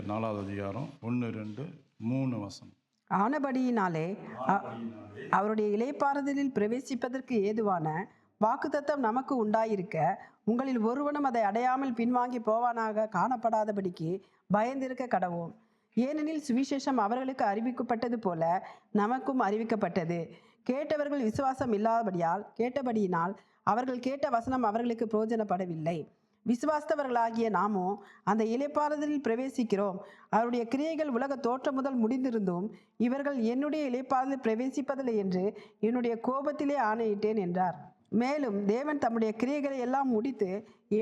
கொரிந்தியர் 4வது அதிகாரம் 1, 2, 3 வசனம். ஆனபடியினாலே அவருடைய இளைப்பாறுதலில் பிரவேசிப்பதற்கு ஏதுவான வாக்குத்தத்தம் நமக்கு உண்டாயிருக்க, உங்களில் ஒருவனும் அதை அடையாமல் பின்வாங்கி போவானாக காணப்படாதபடிக்கு பயந்திருக்க கடவோம். ஏனெனில் சுவிசேஷம் அவர்களுக்கு அறிவிக்கப்பட்டது போல நமக்கும் அறிவிக்கப்பட்டது. கேட்டவர்கள் விசுவாசம் இல்லாதபடியால் கேட்டபடியினால் அவர்கள் கேட்ட வசனம் அவர்களுக்கு பிரயோஜனப்படவில்லை. விசுவாசத்தவர்களாகிய நாமோ அந்த இளைப்பாறுதலில் பிரவேசிக்கிறோம். அவருடைய கிரியைகள் உலக தோற்றம் முதல் முடிந்திருந்தும் இவர்கள் என்னுடைய இளைப்பாறுதலில் பிரவேசிப்பதில்லை என்று என்னுடைய கோபத்திலே ஆணையிட்டேன் என்றார். மேலும் தேவன் தம்முடைய கிரியைகளை எல்லாம் முடித்து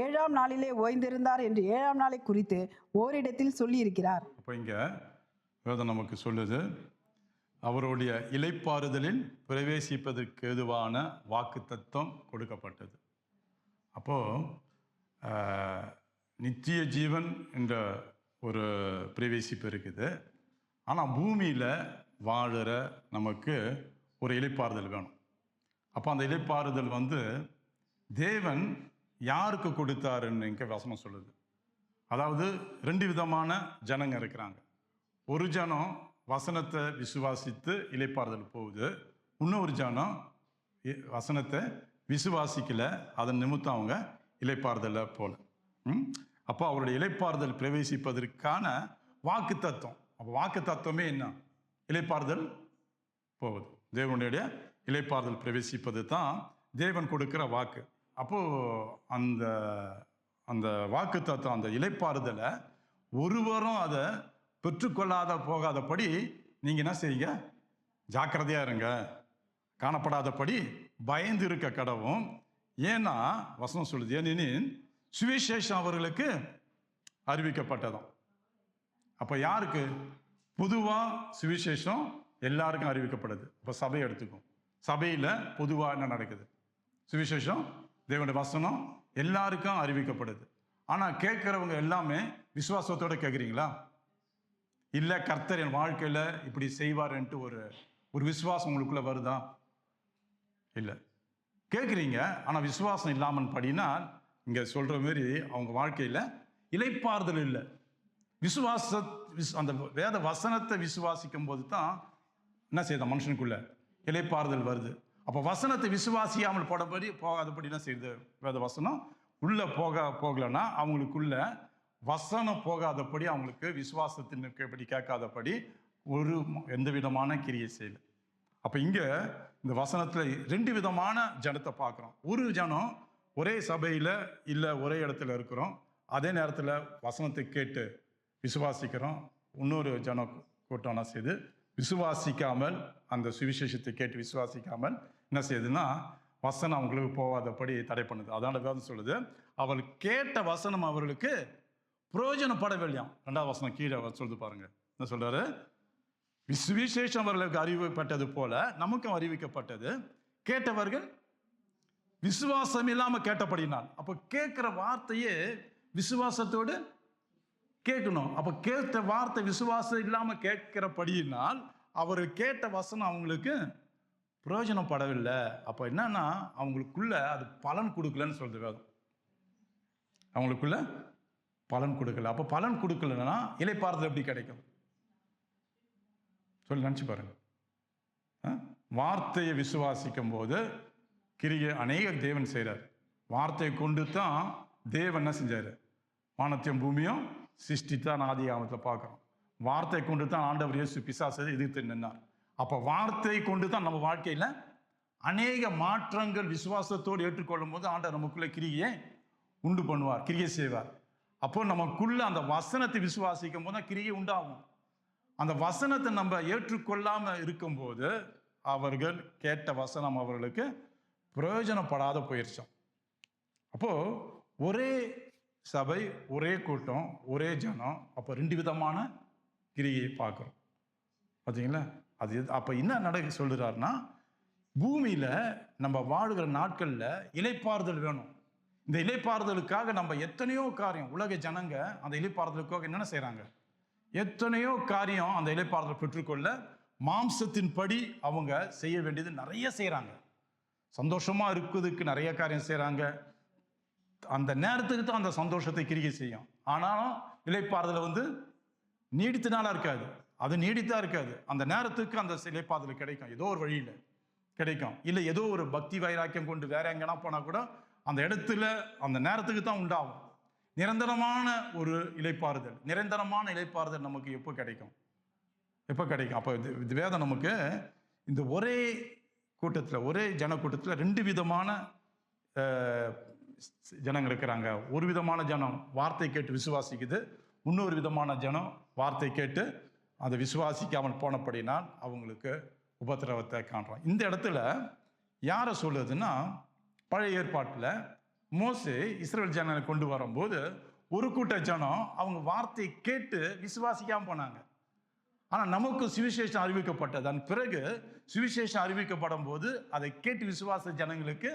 7ஆம் நாளிலே ஓய்ந்திருந்தார் என்று 7ஆம் நாளை குறித்து ஓரிடத்தில் சொல்லியிருக்கிறார். அப்போ இங்கே வேதம் நமக்கு சொல்லுது, அவருடைய இளைப்பாறுதலில் பிரவேசிப்பதற்கு ஏதுவான வாக்குத்தத்தம் கொடுக்கப்பட்டது. அப்போது நித்திய ஜீவன் என்ற ஒரு பிரவேசிப்பு இருக்குது. ஆனால் பூமியில் வாழுற நமக்கு ஒரு இளைப்பாறுதல் வேணும். அப்போ அந்த இளைப்பாறுதல் தேவன் யாருக்கு கொடுத்தாருன்னு இங்கே வசனம் சொல்லுது. அதாவது 2 விதமான ஜனங்க இருக்கிறாங்க. ஒரு ஜனம் வசனத்தை விசுவாசித்து இளைப்பாறுதல் போகுது. இன்னொரு ஜனம் வசனத்தை விசுவாசிக்கல, அதன் நிமித்தம் அவங்க இளைப்பாறுதல போல. அப்போ அவருடைய இளைப்பாறுதல் பிரவேசிப்பதற்கான வாக்கு தத்துவம். அப்போ வாக்கு தத்துவமே என்ன? இளைப்பாறுதல் போகுது. தேவனுடைய இளைப்பாறுதல் பிரவேசிப்பது தான் தேவன் கொடுக்கிற வாக்கு. அப்போ அந்த அந்த வாக்கு தத்துவம், அந்த இளைப்பாறுதலை ஒருவரும் அதை பெற்றுக்கொள்ளாத போகாதபடி நீங்க என்ன செய்யுங்க? ஜாக்கிரதையா இருங்க. காணப்படாதபடி பயந்து இருக்க கடவும். ஏன்னா வசனம் சொல்லுது, ஏனெனில் சுவிசேஷம் அவர்களுக்கு அறிவிக்கப்பட்டதாம். அப்ப யாருக்கு? பொதுவா சுவிசேஷம் எல்லாருக்கும் அறிவிக்கப்படுது. இப்ப சபையை எடுத்துக்கும். சபையில பொதுவா என்ன நடக்குது? சுவிசேஷம், தேவனுடைய வசனம் எல்லாருக்கும் அறிவிக்கப்படுது. ஆனா கேட்கிறவங்க எல்லாமே விசுவாசத்தோட கேட்குறீங்களா? இல்ல கர்த்தர் என் வாழ்க்கையில இப்படி செய்வார்ன்ட்டு ஒரு விசுவாசம் உங்களுக்குள்ள வருதா? இல்லை. கேட்குறீங்க, ஆனால் விசுவாசம் இல்லாமல் படினால் இங்கே சொல்கிற மாதிரி அவங்க வாழ்க்கையில் இளைப்பாறுதல் இல்லை. அந்த வேத வசனத்தை விசுவாசிக்கும் போது தான் என்ன செய்யுது? மனுஷனுக்குள்ள இளைப்பாறுதல் வருது. அப்போ வசனத்தை விசுவாசியாமல் போகாதபடி என்ன செய்யுது? வேத வசனம் உள்ள போகலைன்னா அவங்களுக்குள்ள வசனம் போகாதபடி, அவங்களுக்கு விசுவாசத்தின் எப்படி கேட்காதபடி எந்த விதமான கிரியை செய்யலை. அப்போ இங்கே இந்த வசனத்தில் 2 விதமான ஜனத்தை பார்க்குறோம். ஒரு ஜனம் ஒரே சபையில் இல்லை ஒரே இடத்துல இருக்கிறோம், அதே நேரத்தில் வசனத்தை கேட்டு விசுவாசிக்கிறோம். இன்னொரு ஜனம் கூட்டம் என்ன செய்யுது? விசுவாசிக்காமல், அந்த சுவிசேஷத்தை கேட்டு விசுவாசிக்காமல் என்ன செய்யுதுன்னா வசனம் அவங்களுக்கு போகாதபடி தடை பண்ணுது. அதான வேதம் சொல்லுது, அவள் கேட்ட வசனம் அவர்களுக்கு பிரயோஜனப்படவில்லையாம். 2வது வசனம் கீழே சொல்லுது பாருங்க. என்ன சொல்றாரு? சுவிசேஷம் அவர்களுக்கு அறிவிக்கப்பட்டது போல நமக்கும் அறிவிக்கப்பட்டது. கேட்டவர்கள் விசுவாசம் இல்லாம கேட்டபடினால். அப்ப கேட்கிற வார்த்தையே விசுவாசத்தோடு கேட்கணும். அப்ப கேட்ட வார்த்தை விசுவாசம் இல்லாம கேட்கிறபடியினால் அவர்கள் கேட்ட வசனம் அவங்களுக்கு பிரயோஜனப்படவில்லை. அப்ப என்னன்னா அவங்களுக்குள்ள அது பலன் கொடுக்கலன்னு சொல்றது வேதம். அவங்களுக்குள்ள பலன் கொடுக்கல. அப்ப பலன் கொடுக்கலன்னா இளைப்பாறுதல் எப்படி கிடைக்கும்? சொல்லி நினச்சி பாருங்க. வார்த்தையை விசுவாசிக்கும் போது கிரியை அநேக தேவன் செய்கிறார். வார்த்தையை கொண்டு தான் தேவன் என்ன செஞ்சார்? வானத்தையும் பூமியும் சிருஷ்டித்தான் ஆதி ஆகமத்தில் பார்க்குறோம். வார்த்தையை கொண்டு தான் ஆண்டவர் இயேசு பிசாசை எதிர்த்து நின்றார். அப்போ வார்த்தையை கொண்டு தான் நம்ம வாழ்க்கையில் அநேக மாற்றங்கள் விசுவாசத்தோடு ஏற்றுக்கொள்ளும் போது ஆண்டவர் நமக்குள்ள கிரியை உண்டு பண்ணுவார், கிரியை செய்வார். அப்போ நமக்குள்ள அந்த வசனத்தை விசுவாசிக்கும் போது தான் கிரியை உண்டாகும். அந்த வசனத்தை நம்ம ஏற்றுக்கொள்ளாம இருக்கும்போது அவர்கள் கேட்ட வசனம் அவர்களுக்கு பிரயோஜனப்படாத போயிடுச்சோம். அப்போ ஒரே சபை, ஒரே கூட்டம், ஒரே ஜனம், அப்போ 2 விதமான கிரியை பார்க்குறோம். பார்த்தீங்களா? அது அப்போ என்ன சொல்கிறாருன்னா, பூமியில நம்ம வாழுகிற நாட்கள்ல இளைப்பாறுதல் வேணும். இந்த இளைப்பாறுதலுக்காக நம்ம எத்தனையோ காரியம், உலக ஜனங்க அந்த இளைப்பாறுதலுக்காக என்னென்ன செய்யறாங்க? எத்தனையோ காரியம் அந்த இளைப்பாறுதல் பெற்றுக்கொள்ள மாம்சத்தின் படி அவங்க செய்ய வேண்டியது நிறைய செய்யறாங்க. சந்தோஷமா இருக்குதுக்கு நிறைய காரியம் செய்யறாங்க. அந்த நேரத்துக்கு தான் அந்த சந்தோஷத்தை கிரியை செய்யும். ஆனாலும் இளைப்பாறுதலை நீடித்த நாளாக இருக்காது, அது நீடித்தா இருக்காது. அந்த நேரத்துக்கு அந்த இளைப்பாறுதல் கிடைக்கும், ஏதோ ஒரு வழியில் கிடைக்கும். இல்லை ஏதோ ஒரு பக்தி வைராக்கியம் கொண்டு வேற எங்கன்னா போனால் கூட அந்த இடத்துல அந்த நேரத்துக்கு தான் உண்டாகும். நிரந்தரமான ஒரு இளைப்பாறுதல், நிரந்தரமான இளைப்பாறுதல் நமக்கு எப்போ கிடைக்கும்? எப்போ கிடைக்கும்? அப்போ இது வேதம் நமக்கு இந்த ஒரே கூட்டத்தில், ஒரே ஜன கூட்டத்தில் 2 விதமான ஜனங்கள் இருக்கிறாங்க. ஒரு விதமான ஜனம் வார்த்தை கேட்டு விசுவாசிக்குது, இன்னொரு விதமான ஜனம் வார்த்தை கேட்டு அதை விசுவாசிக்காமல் போனபடினால் அவங்களுக்கு உபத்திரவத்தை காண்றோம். இந்த இடத்துல யாரை சொல்லுதுன்னா, பழைய ஏற்பாட்டில் மோசே இஸ்ரவேல் ஜனங்களை கொண்டு வரும்போது ஒரு கூட்ட ஜனம் அவங்க வார்த்தையை கேட்டு விசுவாசிக்காம போனாங்க. ஆனால் நமக்கு சுவிசேஷம் அறிவிக்கப்பட்டது. அதன் பிறகு சுவிசேஷம் அறிவிக்கப்படும் போது அதை கேட்டு விசுவாச ஜனங்களுக்கு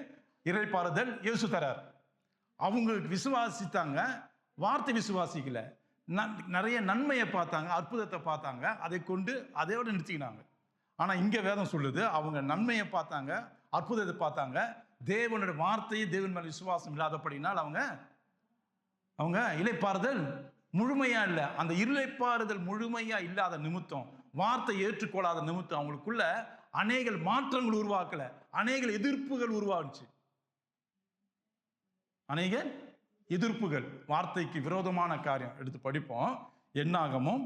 இறைப்பாறுதல் இயேசு தரார். அவங்களுக்கு விசுவாசித்தாங்க, வார்த்தை விசுவாசிக்கல. நிறைய நன்மையை பார்த்தாங்க, அற்புதத்தை பார்த்தாங்க, அதை கொண்டு அதையோடு நிறுத்திக்கினாங்க. ஆனால் இங்கே வேதம் சொல்லுது, அவங்க நன்மையை பார்த்தாங்க, அற்புதத்தை பார்த்தாங்க, தேவனுடைய வார்த்தையை தேவன் மேல் விசுவாசம் இல்லாதபடினால் அவங்க இளைப்பாறுதல் முழுமையா இல்லை. அந்த இளைப்பாறுதல் முழுமையா இல்லாத நிமித்தம், வார்த்தை ஏற்றுக்கொள்ளாத நிமித்தம் அவங்களுக்குள்ள அநேக மாற்றங்கள் உருவாக்கல, அநேக எதிர்ப்புகள் உருவாச்சு. அநேக எதிர்ப்புகள், வார்த்தைக்கு விரோதமான காரியம் எடுத்து படிப்போம். என்னாகமும்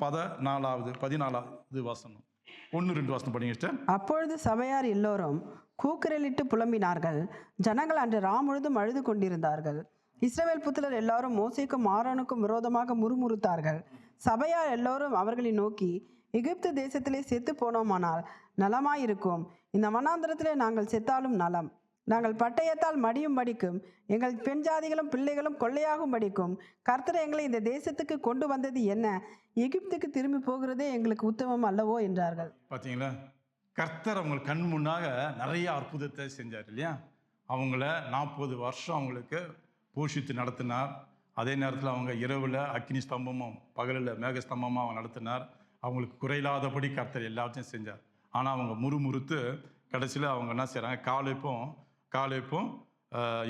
14வது வசனம் 1-2 வசனம் படிங்க. அப்பொழுது சபையார் எல்லோரும் கூக்குரலிட்டு புலம்பினார்கள். ஜனங்கள் அன்று ராம் முழுதும் அழுது கொண்டிருந்தார்கள். இஸ்ரவேல் புத்திரர் எல்லாரும் மோசேக்கும் ஆரோனுக்கும் விரோதமாக முறுமுறுத்தார்கள். சபையார் எல்லோரும் அவர்களை நோக்கி, எகிப்து தேசத்திலே செத்து போனோமானால் நலமாயிருக்கும். இந்த வனாந்தரத்திலே நாங்கள் செத்தாலும் நலம். நாங்கள் பட்டயத்தால் மடியும் படிக்கும், எங்கள் பெண் ஜாதிகளும் பிள்ளைகளும் கொள்ளையாகும் படிக்கும். கர்த்தர் எங்களை இந்த தேசத்துக்கு கொண்டு வந்தது என்ன? எகிப்துக்கு திரும்பி போகிறதே எங்களுக்கு உத்தமம் அல்லவோ என்றார்கள். பார்த்தீங்களா, கர்த்தர் அவங்க கண் முன்னாக நிறைய அற்புதத்தை செஞ்சார் இல்லையா? அவங்கள 40 வருஷம் அவங்களுக்கு போஷித்து நடத்தினார். அதே நேரத்தில் அவங்க இரவில் அக்னி ஸ்தம்பமும் பகலில் மேக ஸ்தம்பமும் அவங்க நடத்தினார். அவங்களுக்கு குறையில்லாதபடி கர்த்தர் எல்லாத்தையும் செஞ்சார். ஆனால் அவங்க முறுமுறுத்து கடைசியில் அவங்க என்ன செய்கிறாங்க, காலேப்பும்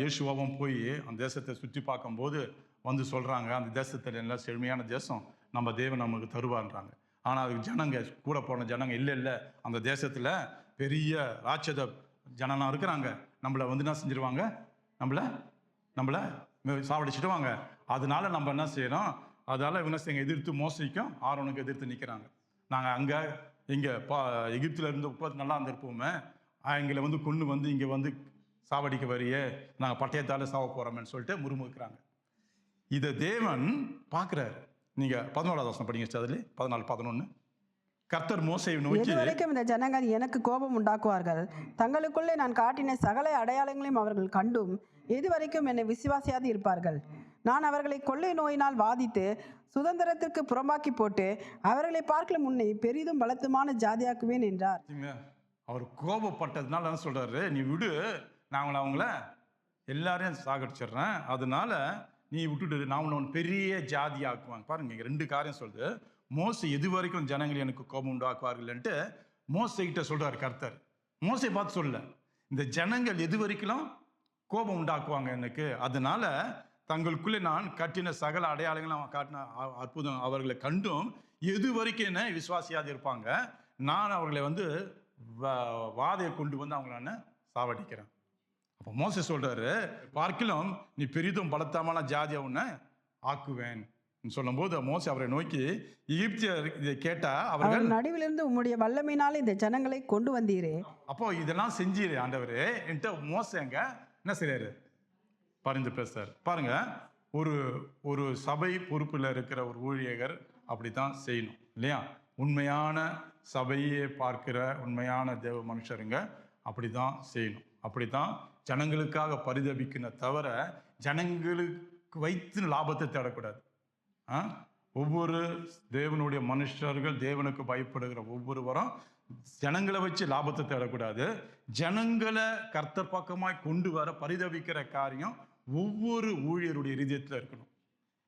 யோசுவாவும் போய் அந்த தேசத்தை சுற்றி பார்க்கும்போது வந்து சொல்கிறாங்க, அந்த தேசத்தில் எல்லாம் செழுமையான தேசம், நம்ம தேவன் நமக்கு தருவான்றாங்க. ஆனால் அதுக்கு ஜனங்க கூட போன ஜனங்க இல்லை, அந்த தேசத்தில் பெரிய ராட்சத ஜனனா இருக்கிறாங்க, நம்மளை வந்து என்ன செஞ்சிருவாங்க, நம்மளை சாவடிச்சிடுவாங்க. அதனால நம்ம என்ன செய்யறோம், அதனால இவங்க எதிர்த்து மோசைக்கும் ஆரோனுக்கு எதிர்த்து நிற்கிறாங்க. நாங்கள் இங்கே எகிப்தில் இருந்து நல்லா இருந்திருப்போமே, எங்களை வந்து கொண்டு வந்து இங்கே வந்து சாவடிக்க வரியே, நாங்கள் பட்டயத்தால் சாவ போகிறோம்னு சொல்லிட்டு முறுமுறுக்கிறாங்க. இதை தேவன் பார்க்குறாரு. நீங்கள் 14வது வசனம் படிங்க. அதில் 14-11 கர்த்தர் மோசேயை நோக்கி, இதுவரைக்கும் இந்த ஜனங்கள் எனக்கு கோபம் உண்டாக்குவார்கள். தங்களுக்குள்ளே நான் காட்டின சகல அடையாளங்களையும் அவர்கள் கண்டும் எதுவரைக்கும் என்னை விசுவாசியாது இருப்பார்கள். நான் அவர்களை கொள்ளை நோயினால் வாதித்து சுதந்திரத்திற்கு புறம்பாக்கி போட்டு அவர்களை பார்க்கல முன்னே பெரிதும் பலத்துமான ஜாதியாக்குவேன் என்றார். அவர் கோபப்பட்டதுனால என்ன சொல்றாரு, நீ விடு, நான் அவங்கள எல்லாரையும் சாகடிச்சிடுறேன், அதனால நீ விட்டுட்டு நான் உன்னை பெரிய ஜாதி ஆக்குவாங்க. பாருங்க, இங்க 2 காரியம் சொல்லுது. மோசே எது வரைக்கும் ஜனங்கள் எனக்கு கோபம் உண்டாக்குவார்கள்ன்ட்டு மோசே கிட்ட சொல்றாரு கர்த்தர். மோசே பார்த்து சொல்ல, இந்த ஜனங்கள் எது வரைக்கும் கோபம் உண்டாக்குவாங்க எனக்கு, அதனால தங்களுக்குள்ளே நான் கட்டின சகல அடையாளங்களும் காட்டின அற்புதம் அவர்களை கண்டும் எது வரைக்கும் என்ன விசுவாசியாது இருப்பாங்க, நான் அவர்களை வந்து வாதையை கொண்டு வந்து அவங்கள நான் சாவடிக்கிறேன். அப்போ மோசே சொல்றாரு, பார்க்கலாம் நீ பெரிதும் பலத்தமான ஜாதியை உன்னை ஆக்குவேன் சொல்லும் போது மோசே அவரை நோக்கி, எகிப்தியர் இதை கேட்டா அவர்கள் நடுவிலிருந்து உம்முடைய வல்லமையினால இந்த ஜனங்களை கொண்டு வந்தீரே, அப்போ இதெல்லாம் செஞ்சீரே ஆண்டவரே என்கிட்ட மோசேங்க என்ன செய்யறாரு, பரிந்து பேசுறாரு. பாருங்க, ஒரு சபை பொறுப்பில் இருக்கிற ஒரு ஊழியர் அப்படித்தான் செய்யணும் இல்லையா? உண்மையான சபையை பார்க்கிற உண்மையான தேவ மனுஷருங்க அப்படிதான் செய்யணும். அப்படித்தான் ஜனங்களுக்காக பரிதபிக்கணும் தவிர ஜனங்களுக்கு வைத்து லாபத்தை தேடக்கூடாது. ஒவ்வொரு தேவனுடைய மனுஷர்கள், தேவனுக்கு பயப்படுகிற ஒவ்வொருவரும் ஜனங்களை வச்சு லாபத்தை தேடக்கூடாது. ஜனங்களை கர்த்தர் பக்கமாய் கொண்டு வர பரிதவிக்கிற காரியம் ஒவ்வொரு ஊழியருடைய இதயத்தில் இருக்கணும்.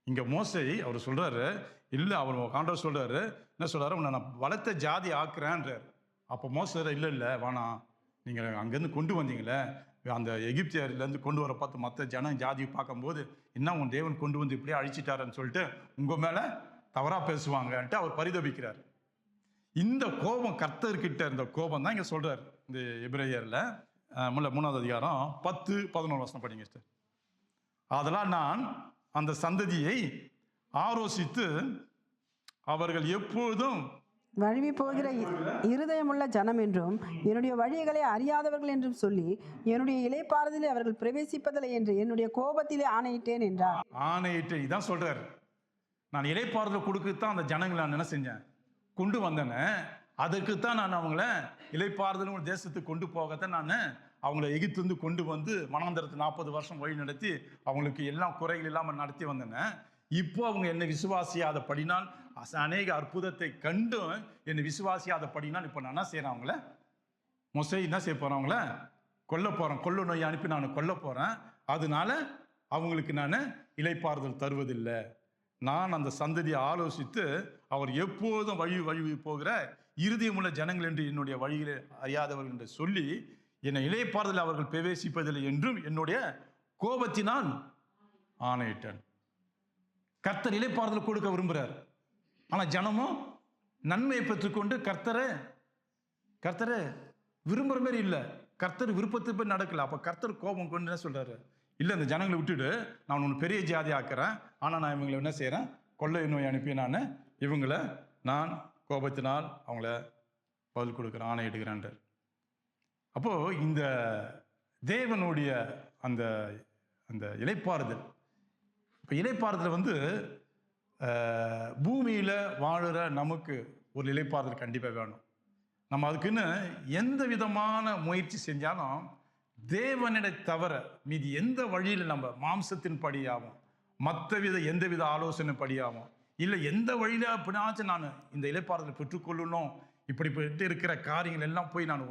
இங்க மோசே அவர் சொல்றாரு, இல்லை அவர் ஆண்டவர் சொல்றாரு, என்ன சொல்றாரு, உன்னை நான் வளர்த்த ஜாதி ஆக்குறேன்றார். அப்போ மோசே இல்லை வேணாம், நீங்கள் அங்கேருந்து கொண்டு வந்தீங்களே, அந்த எகிப்தியர்லேருந்து கொண்டு வர பார்த்து மற்ற ஜாதியை பார்க்கும்போது என்ன உன் தேவன் கொண்டு வந்து இப்படியே அழிச்சிட்டாருன்னு சொல்லிட்டு உங்கள் மேலே தவறா பேசுவாங்கன்ட்டு அவர் பரிதபிக்கிறார். இந்த கோபம், கர்த்தர்கிட்ட இருந்த கோபம் தான் இங்க சொல்றாரு. இந்த எபிரேயர்ல 3வது அதிகாரம் 10-11 வசனம் படிங்க sister. அதெல்லாம் நான் அந்த சந்ததியை ஆலோசித்து அவர்கள் எப்பொழுதும் வழுவி போகிற இருதயமுள்ள ஜனம் என்றும் என்னுடைய வழிகளை அறியாதவர்கள் என்றும் சொல்லி என்னுடைய இளைப்பாறுதலில் அவர்கள் பிரவேசிப்பதில்லை என்று என்னுடைய கோபத்திலே ஆணையிட்டேன் என்றார். ஆணையிட்டு இதான் சொல்றாரு. நான் இளைப்பாறுதல் கொடுக்கத்தான் அந்த ஜனங்களை நான் என்ன செஞ்சேன், கொண்டு வந்தேன்னு. அதுக்குத்தான் நான் அவங்கள இளைப்பாறுதல் தேசத்துக்கு கொண்டு போகத்தான் நான் அவங்கள எகிப்திலிருந்து கொண்டு வந்து மனாந்தரத்து 40 வருஷம் வழி நடத்தி அவங்களுக்கு எல்லாம் குறைகள் இல்லாமல் நடத்தி வந்தேன்னு. இப்போ அவங்க என்னை விசுவாசியாத படினால், அநேக அற்புதத்தை கண்டும் என்னை விசுவாசியாத படினால், இப்போ நான் என்ன செய்யறேன், அவங்கள மோசே என்ன செய்ய போறேன், அவங்கள கொல்ல போறேன், கொல்ல நோய் அனுப்பி நான் கொல்ல போறேன். அதனால அவங்களுக்கு நான் இளைப்பாறுதல் தருவதில்லை. நான் அந்த சந்ததியை ஆலோசித்து அவர் எப்போதும் வழி போகிற இருதயமுள்ள ஜனங்கள் என்று என்னுடைய வழிகளை அறியாதவர்கள் என்று சொல்லி என்னை இளைப்பாறுதல் அவர்கள் பிரவேசிப்பதில்லை என்றும் என்னுடைய கோபத்தினால் ஆணையிட்டேன். கர்த்தர் இளைப்பாறுதல் கொடுக்க விரும்புகிறார். ஆனா ஜனமும் நன்மையை பெற்றுக்கொண்டு கர்த்தரை விரும்புற மாதிரி இல்லை, கர்த்தர் விருப்பத்துக்கு போய் நடக்கல. அப்ப கர்த்தர் கோபம் கொண்டு என்ன சொல்றாரு, இல்லை இந்த ஜனங்களை விட்டுட்டு நான் ஒன்று பெரிய ஜாதி ஆக்குறேன், ஆனால் நான் இவங்களை என்ன செய்கிறேன், கொள்ளை நோய் அனுப்பி நான் இவங்களை நான் கோபத்தினால் அவங்கள பதில் கொடுக்குறேன், ஆணையிடுகிறேன்றார். அப்போது இந்த தேவனுடைய அந்த அந்த இளைப்பாறுதல், இப்போ இளைப்பாறுதல் பூமியில் வாழுற நமக்கு ஒரு இளைப்பாறுதல் கண்டிப்பாக வேணும். நம்ம அதுக்குன்னு எந்த விதமான முயற்சி செஞ்சாலும் தேவனிட தவிர மீதி எந்த வழியில் நம்ம மாம்சத்தின் படியாகும், எந்த வித ஆலோசனை படியாகும், இல்லை எந்த வழியில அப்படின்னாச்சும் நான் இந்த இளைப்பாறுதலை பெற்றுக்கொள்ளணும், இப்படிப்பட்டு இருக்கிற காரியங்கள் எல்லாம் போய் நான்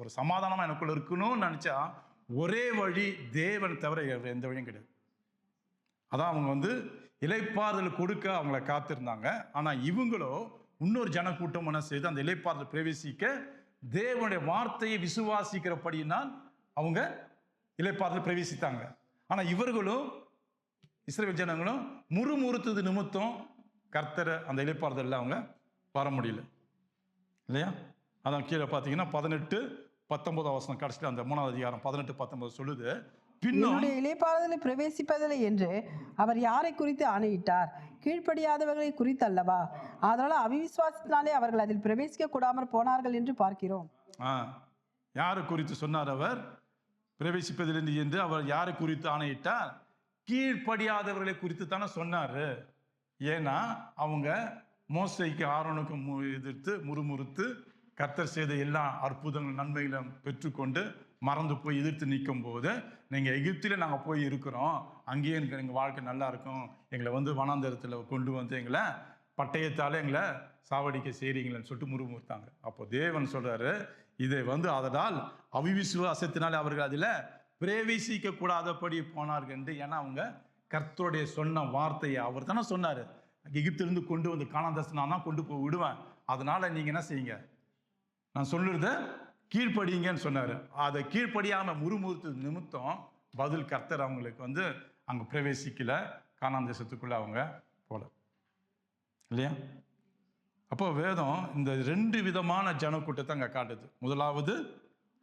ஒரு சமாதானமா எனக்குள்ள இருக்கணும்னு நினைச்சா ஒரே வழி தேவன் தவிர எந்த வழியும் கிடையாது. அதான் அவங்க இளைப்பாறுதல் கொடுக்க அவங்கள காத்திருந்தாங்க. ஆனா இவங்களோ இன்னொரு ஜனக்கூட்டம் என்ன செய்து அந்த இளைப்பாறுதல் பிரவேசிக்க தேவனுடைய வார்த்தையை விசுவாசிக்கிறபடியினால் அவங்க இளைப்பாறுதல் பிரவேசித்தாங்க. ஆனா இவர்களும் இஸ்ரவேல் ஜனங்களும் முறுமுறுத்தது நிமித்தம் கர்த்தரை அந்த இளைப்பாறுதல்ல அவங்க வர முடியல இல்லையா. அதான் கீழே பார்த்தீங்கன்னா 18-19 வசனம் கடைசியில் அந்த 3வது அதிகாரம் 18-19 சொல்லுது, பின்னும் இளைப்பாறுதலை பிரவேசிப்பதில்லை என்று அவர் யாரை குறித்து ஆணையிட்டார், கீழ்ப்படியாதவர்களை குறித்து அல்லவா? அதனால அவிசுவாசத்தினாலே அவர்கள் அதில் பிரவேசிக்க கூடாமல் போனார்கள் என்று பார்க்கிறோம். யாரை குறித்து சொன்னார் அவர் பிரவேசிப்பதில்லை என்று? அவர் யாரை குறித்து ஆணையிட்டார்? கீழ்ப்படியாதவர்களை குறித்து தானே சொன்னாரு. ஏன்னா அவங்க மோசைக்கு ஆரோனுக்கும் எதிர்த்து முறுமுறுத்து கர்த்தர் செய்த எல்லா அற்புதங்கள் நன்மைகளும் பெற்றுக்கொண்டு மறந்து போய் எதிர்த்து நிற்கும் போது, நீங்கள் எகிப்தில் நாங்கள் போய் இருக்கிறோம், அங்கேயே எங்கள் வாழ்க்கை நல்லா இருக்கும், எங்களை வனாந்தரத்தில் கொண்டு எங்களை பட்டயத்தால் எங்களை சாவடிக்க செய்கிறீங்களேன்னு சொல்லிட்டு முறுமுறுத்தாங்க. அப்போ தேவன் சொல்றாரு, இதை அதனால் அவிசுவாசத்தினாலே அவர்கள் அதில் பிரவேசிக்க கூடாதபடி போனார்கள் என்று. ஏன்னா அவங்க கர்த்தருடைய சொன்ன வார்த்தையை அவர் தானே சொன்னார், எகிப்திலிருந்து கொண்டு கானான் தேசத்தை நான் தான் கொண்டு போய் விடுவேன், அதனால நீங்க என்ன செய்யுங்க, நான் சொல்லுறத கீழ்ப்படிங்கன்னு சொன்னாரு. அதை கீழ்ப்படியாம முறுமுறுத்து நிமித்தம் பதில் கர்த்தர் அவங்களுக்கு அங்க பிரவேசிக்கல, கானான் தேசத்துக்குள்ள அவங்க போல இல்லையா. அப்போ வேதம் இந்த 2 விதமான ஜனக்கூட்டத்தை அங்க காட்டுது. முதலாவது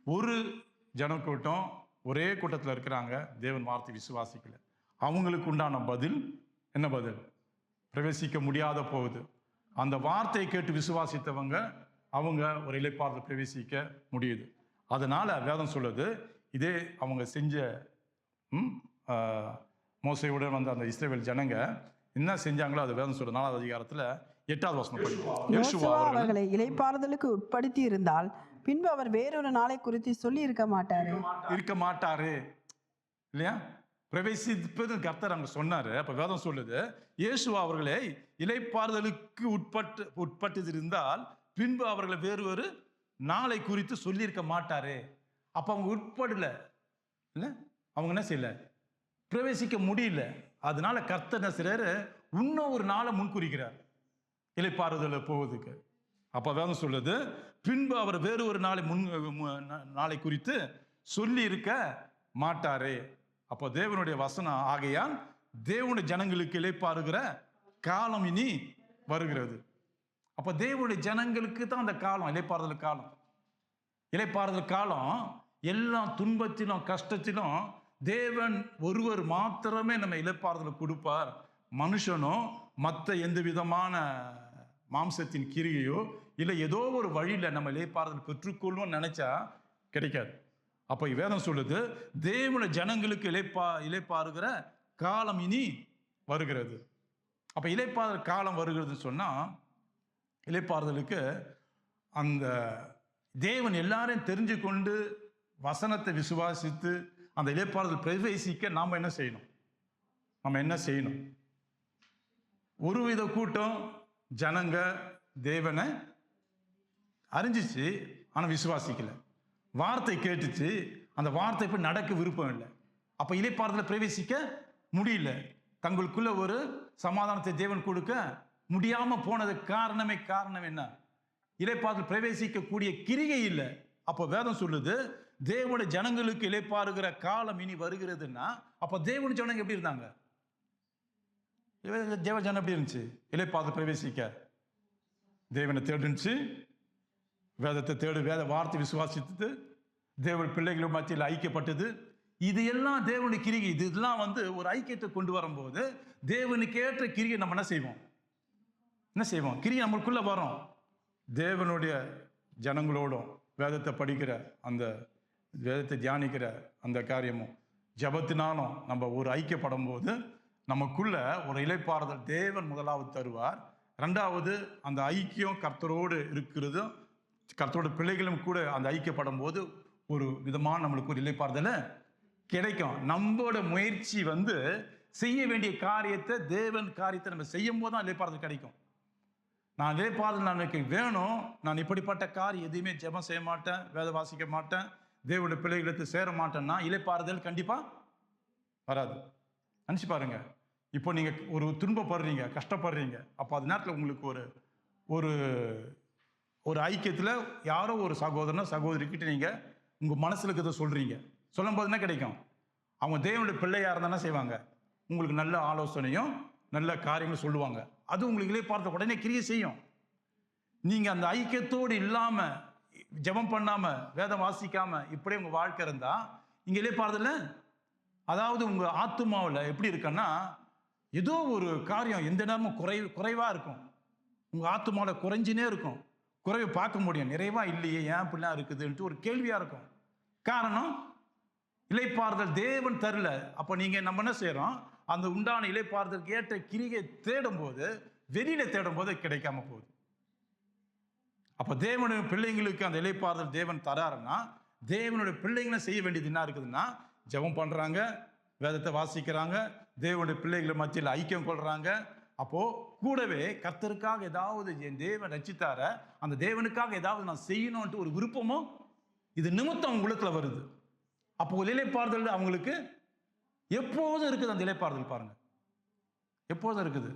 ஒரு ஜனக்கூட்டம் ஒரே கூட்டத்தில் இருக்கிறாங்க, தேவன் வார்த்தை விசுவாசிக்கல, அவங்களுக்கு உண்டான பதில் என்ன பதில்? பிரவேசிக்க முடியாத போகுது. அந்த வார்த்தையை கேட்டு விசுவாசித்தவங்க அவங்க ஒரு இளைப்பாறுதல் பிரவேசிக்க முடியுது. அதனால வேதம் சொல்லுது, இதே அவங்க செஞ்ச மோசையுடன் அந்த இஸ்ரவேல் ஜனங்க என்ன செஞ்சாங்களோ அது வேதம் சொல்லுது. 4வது அதிகாரத்துல 8வது வசனம் படிப்போம். யோசுவா அவர்களை இளைப்பாறுதலுக்கு உட்படுத்தி இருந்தால் பின்பு அவர் வேறொரு நாளை குறித்து சொல்லி இருக்க மாட்டாரு இல்லையா. பிரவேசிப்பது கர்த்தர் அங்க சொன்னாரு. அப்ப வேதம் சொல்லுது, யேசுவா அவர்களை இளைப்பாறுதலுக்கு உட்பட்டு இருந்தால் பின்பு அவர்களை வேறு ஒரு நாளை குறித்து சொல்லியிருக்க மாட்டாரு. அப்ப அவங்க உட்படல இல்ல, அவங்க என்ன செய்யல, பிரவேசிக்க முடியல. அதனால கர்த்தர் என்ன செய்றாரு, இன்னும் ஒரு நாளை முன்குறிக்கிறார் இளைப்பாறுதல போவதுக்கு. அப்ப வேதம் சொல்லுது, பின்பு அவர் வேறு ஒரு நாளை குறித்து சொல்லி இருக்க மாட்டாரு. அப்போ தேவனுடைய வசனம் ஆகையால் தேவனுடைய ஜனங்களுக்கு இளைப்பாறுகிற காலம் இனி வருகிறது. அப்ப தேவனுடைய ஜனங்களுக்கு தான் அந்த காலம் இளைப்பாறுதல் காலம். இளைப்பாறுதல் காலம் எல்லா துன்பத்திலும் கஷ்டத்திலும் தேவன் ஒருவர் மாத்திரமே நம்ம இளைப்பாறுதல் கொடுப்பார். மனுஷனோ மற்ற எந்த விதமான மாம்சத்தின் கிரியையோ இல்லை ஏதோ ஒரு வழியில நம்ம இளைப்பாறுதல் பெற்றுக்கொள்வோம் நினைச்சா கிடைக்காது. அப்ப வேதம் சொல்லுது, தேவனுடைய ஜனங்களுக்கு இளைப்பாறுகிற காலம் இனி வருகிறது. அப்ப இளைப்பாறுதல் காலம் வருகிறதுன்னு சொன்னா, இளைப்பாறுதலுக்கு அந்த தேவன் எல்லாரையும் தெரிஞ்சு கொண்டு வசனத்தை விசுவாசித்து அந்த இளைப்பாறுதல் பிரவேசிக்க நாம என்ன செய்யணும்? ஒருவித கூட்டம் ஜனங்க தேவனை அறிஞ்சிச்சு, ஆனா விசுவாசிக்கல. வார்த்தை கேட்டுச்சு, அந்த வார்த்தை போய் நடக்க விருப்பம் இல்லை. அப்ப இளைப்பாறுதலை பிரவேசிக்க முடியல. தங்களுக்குள்ள ஒரு சமாதானத்தை தேவன் கொடுக்க முடியாம போனதுக்கு காரணம் என்ன? இளைப்பாறுதல் பிரவேசிக்கக்கூடிய கிரியை இல்லை. அப்போ வேதம் சொல்லுது, தேவனுடைய ஜனங்களுக்கு இளைப்பாறுகிற காலம் இனி வருகிறதுன்னா, அப்ப தேவனுடைய ஜனங்க எப்படி இருந்தாங்க? தேவ ஜனம் எப்படி இருந்துச்சு? இளைப்பாறுதல் பிரவேசிக்க தேவனை தேடுச்சு, வேதத்தை வேத வார்த்தை விசுவாசித்தது, தேவ பிள்ளைகள் மத்தியில் ஐக்கியப்பட்டது. இது எல்லாம் தேவனுடைய கிரிகை. இதெல்லாம் ஒரு ஐக்கியத்தை கொண்டு வரும்போது தேவனுக்கு ஏற்ற கிரியை நம்ம என்ன செய்வோம்? கிரியை நம்மளுக்குள்ள வரும். தேவனுடைய ஜனங்களோடும் வேதத்தை படிக்கிற அந்த வேதத்தை தியானிக்கிற அந்த காரியமும் ஜபத்தினாலும் நம்ம ஒரு ஐக்கியப்படும் போது நமக்குள்ள ஒரு இளைப்பாறுதல் தேவன் முதலாவது தருவார். ரெண்டாவது, அந்த ஐக்கியம் கர்த்தரோடு இருக்கிறதும் கர்த்தரோட பிள்ளைகளும் கூட அந்த ஐக்கியப்படும் போது ஒரு விதமான நம்மளுக்கு ஒரு இளைப்பாறுதலை கிடைக்கும். நம்மளோட முயற்சி செய்ய வேண்டிய காரியத்தை தேவன் காரியத்தை நம்ம செய்யும் போது தான் இளைப்பாறுதல் கிடைக்கும். நான் இளைப்பாறுதல் எனக்கு வேணும், நான் இப்படிப்பட்ட காரியம் எதையுமே ஜெபம் செய்ய மாட்டேன், வேத வாசிக்க மாட்டேன், தேவனுடைய பிள்ளைகளுக்கு சேர மாட்டேன்னா இளைப்பாறுதல் கண்டிப்பா வராது. நினச்சி பாருங்க, இப்போ நீங்க ஒரு துன்பப்படுறீங்க, கஷ்டப்படுறீங்க, அப்போ அது நேரத்தில் உங்களுக்கு ஒரு ஒரு ஐக்கியத்தில் யாரோ ஒரு சகோதரனோ சகோதரிக்கிட்ட நீங்க உங்க மனசுல இருக்கிறத சொல்றீங்க. சொல்லும் போது என்ன கிடைக்கும்? அவங்க தேவனுடைய பிள்ளையா இருந்தா செய்வாங்க, உங்களுக்கு நல்ல ஆலோசனையும் நல்ல காரியங்களும் சொல்லுவாங்க. அது உங்களுக்கு இளைப்பாறுதல் உடனே கிரியை செய்யும். நீங்க அந்த ஐக்கியத்தோடு இல்லாம, ஜெபம் பண்ணாம, வேதம் வாசிக்காம இப்படியே உங்க வாழ்க்கை இருந்தா இங்க இளைப்பாறுதல், அதாவது உங்க ஆத்துமாவில் எப்படி இருக்குன்னா, ஏதோ ஒரு காரியம் எந்த நேரமும் குறைவா இருக்கும். உங்க ஆத்துமாவில் குறைஞ்சினே இருக்கும். குறைவை பார்க்க முடியும், நிறைவா இல்லையே, ஏன் இப்படிலாம் இருக்குதுன்ட்டு ஒரு கேள்வியா இருக்கும். காரணம், இளைப்பாறுதல் தேவன் தரல. அப்ப நீங்க நம்ம என்ன செய்யறோம்? அந்த உண்டான இளைப்பாறுதலுக்கு ஏற்ற கிரியை தேடும் போது, வெளியில தேடும் போது கிடைக்காம போகுது. அப்ப தேவனுடைய பிள்ளைங்களுக்கு அந்த இளைப்பாறுதல் தேவன் தராருன்னா, தேவனுடைய பிள்ளைங்களும் செய்ய வேண்டியது என்ன இருக்குதுன்னா, ஜெபம் பண்றாங்க, வேதத்தை வாசிக்கிறாங்க, தேவனுடைய பிள்ளைகளை மத்தியில் ஐக்கியம் கொள்றாங்க. அப்போ கூடவே கர்த்தருக்காக ஏதாவது என் தேவன் ரட்சித்தார அந்த தேவனுக்காக ஏதாவது நான் செய்யணும்ட்டு ஒரு விருப்பமும் இது நிமித்தம் அவங்க உள்ளத்துல வருது. அப்போ இளைப்பாறுதல் அவங்களுக்கு எப்போதும் இருக்குது. அந்த இளைப்பாறுதல் பாருங்க எப்போதும் இருக்குது.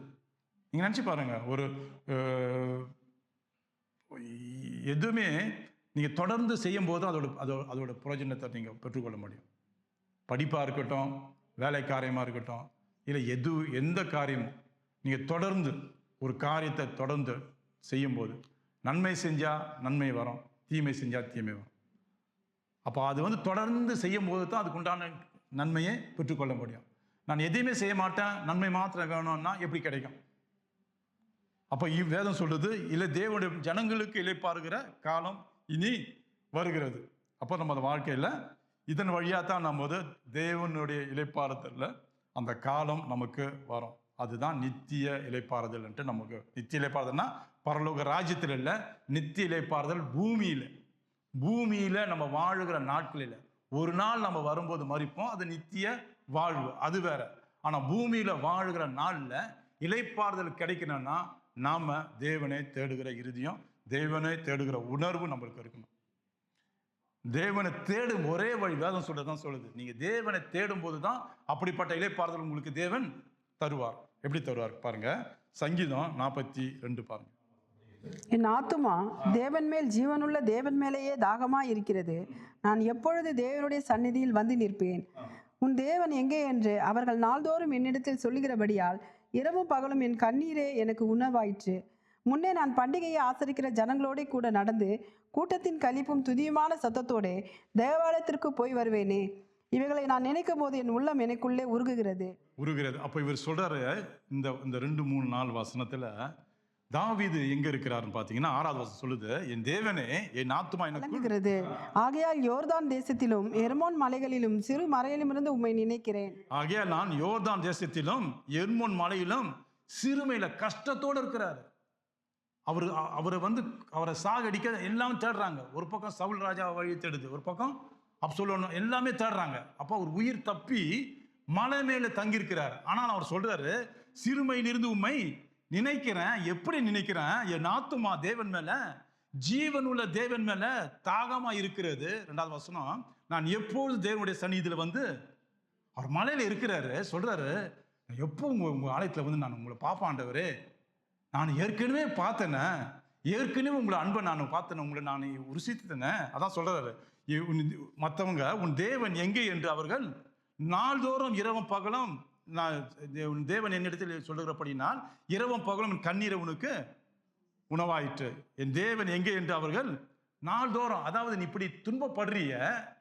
நீங்க நினைச்சு பாருங்க, ஒரு எதுவுமே நீங்க தொடர்ந்து செய்யும் போது அதோட பிரயோஜனத்தை நீங்க பெற்றுக்கொள்ள முடியும். படிப்பா இருக்கட்டும், வேலை காரியமா இருக்கட்டும், இல்லை எந்த காரியமும் நீங்க தொடர்ந்து ஒரு காரியத்தை தொடர்ந்து செய்யும் போது நன்மை செஞ்சா நன்மை வரும், தீமை செஞ்சா தீமை வரும். அப்போ அது தொடர்ந்து செய்யும் போது தான் அதுக்கு உண்டான நன்மையை பெற்றுக்கொள்ள முடியும். நான் எதையுமே செய்ய மாட்டேன், நன்மை மாத்திரம் வேணும்னா எப்படி கிடைக்கும்? அப்போ வேதம் சொல்லுது, இல்லை தேவனுடைய ஜனங்களுக்கு இளைப்பாறுகிற காலம் இனி வருகிறது. அப்போ நம்ம வாழ்க்கையில் இதன் வழியாக தான் நம்ம தேவனுடைய இளைப்பாறுதல்ல அந்த காலம் நமக்கு வரும். அதுதான் நித்திய இளைப்பாறுதல். நமக்கு நித்திய இளைப்பாறுதல்னா பரலோக ராஜ்யத்தில் இல்லை, நித்திய இளைப்பாறுதல் பூமியில நம்ம வாழுகிற நாட்களில் ஒரு நாள் நம்ம வரும்போது மறிப்போம், அது நித்திய வாழ்வு, அது வேற. ஆனா பூமியில வாழுகிற நாள்ல இளைப்பாறுதல் கிடைக்கணும்னா நாம தேவனை தேடுகிற இருதயம், தேவனை தேடுகிற உணர்வு நம்மளுக்கு இருக்கணும். தேவனை தேடும் ஒரே வழி வேதம் சொல்லுது, நீங்க தேவனை தேடும் போதுதான் அப்படிப்பட்ட இளைப்பாறுதல் உங்களுக்கு தேவன் தருவார். எப்படி தருவார் பாருங்க, சங்கீதம் 42 பாருங்க. என் ஆத்துமா தேவன் மேல், ஜீவனுள்ள தேவன் மேலேயே தாகமாய் இருக்கிறது. நான் எப்பொழுது தேவனுடைய சந்நிதியில் வந்து நிற்பேன்? உன் தேவன் எங்கே என்று அவர்கள் நாள்தோறும் என்னிடத்தில் சொல்லுகிறபடியால் இரவும் பகலும் என் கண்ணீரே எனக்கு உணவாயிற்று. முன்னே நான் பண்டிகையை ஆசரிக்கிற ஜனங்களோட கூட நடந்து கூட்டத்தின் களிப்பும் துதியுமான சத்தத்தோடே தேவாலயத்திற்கு போய் வருவேனே. இவைகளை நான் நினைக்கும் போது என் உள்ளம் எனக்குள்ளே உருகுகிறது. அப்போ இவர் சொல்றாரு, இந்த இந்த 2-3-4 வசனத்துல தாவீது எங்க இருக்கிறாருன்னு பார்த்தீங்கன்னா 6வது வசனம் சொல்லுது, என் தேவனே என் ஆத்துமா எனக்கு விளங்குகிறது. ஆகையால் யோர்தான் தேசத்திலும் எர்மோன் மலைகளிலும் சிறு மலையிலுமிருந்து உம்மை நினைக்கிறேன். ஆகையால் நான் யோர்தான் தேசத்திலும் எர்மோன் மலையிலும் சிறுமையில கஷ்டத்தோடு இருக்கிறாரு. அவரை சாகடிக்க எல்லாம் தேடுறாங்க. ஒரு பக்கம் சவுல் ராஜா வழி தேடுது, ஒரு பக்கம் அப்சலோம் எல்லாமே தேடுறாங்க. அப்போ அவர் உயிர் தப்பி மலை மேல தங்கியிருக்கிறார். ஆனால் அவர் சொல்றாரு, சிறுமையிலிருந்து உம்மை நினைக்கிறேன். எப்படி நினைக்கிறேன்? என் ஆத்துமா தேவன் மேல, ஜீவன் உள்ள தேவன் மேல தாகமா இருக்கிறது. 2வது வசனம், நான் எப்போது தேவனுடைய சந்நிதியில வந்து, அவர் மலையில இருக்கிறாரு, சொல்றாரு, எப்போ உங்க ஆலயத்துல வந்து நான் உங்களை பாப்பாண்டவரே, நான் ஏற்கனவே பார்த்தேனே, ஏற்கனவே உங்களை அன்பை நான் பார்த்தேன், உங்களை நான் ருசித்தேனே. அதான் சொல்றாரு, மற்றவங்க உன் தேவன் எங்கே என்று அவர்கள் நாள்தோறும் இரவும் பகலும், நான் தேவன் என்னிடத்தில் சொல்லுகிறபடினால் இரவும் பகலும் என் கண்ணீரை உனக்கு உணவாயிற்று. என் தேவன் எங்கே என்று அவர்கள் நாள்தோறும், அதாவது நீ இப்படி துன்பப்படுறிய,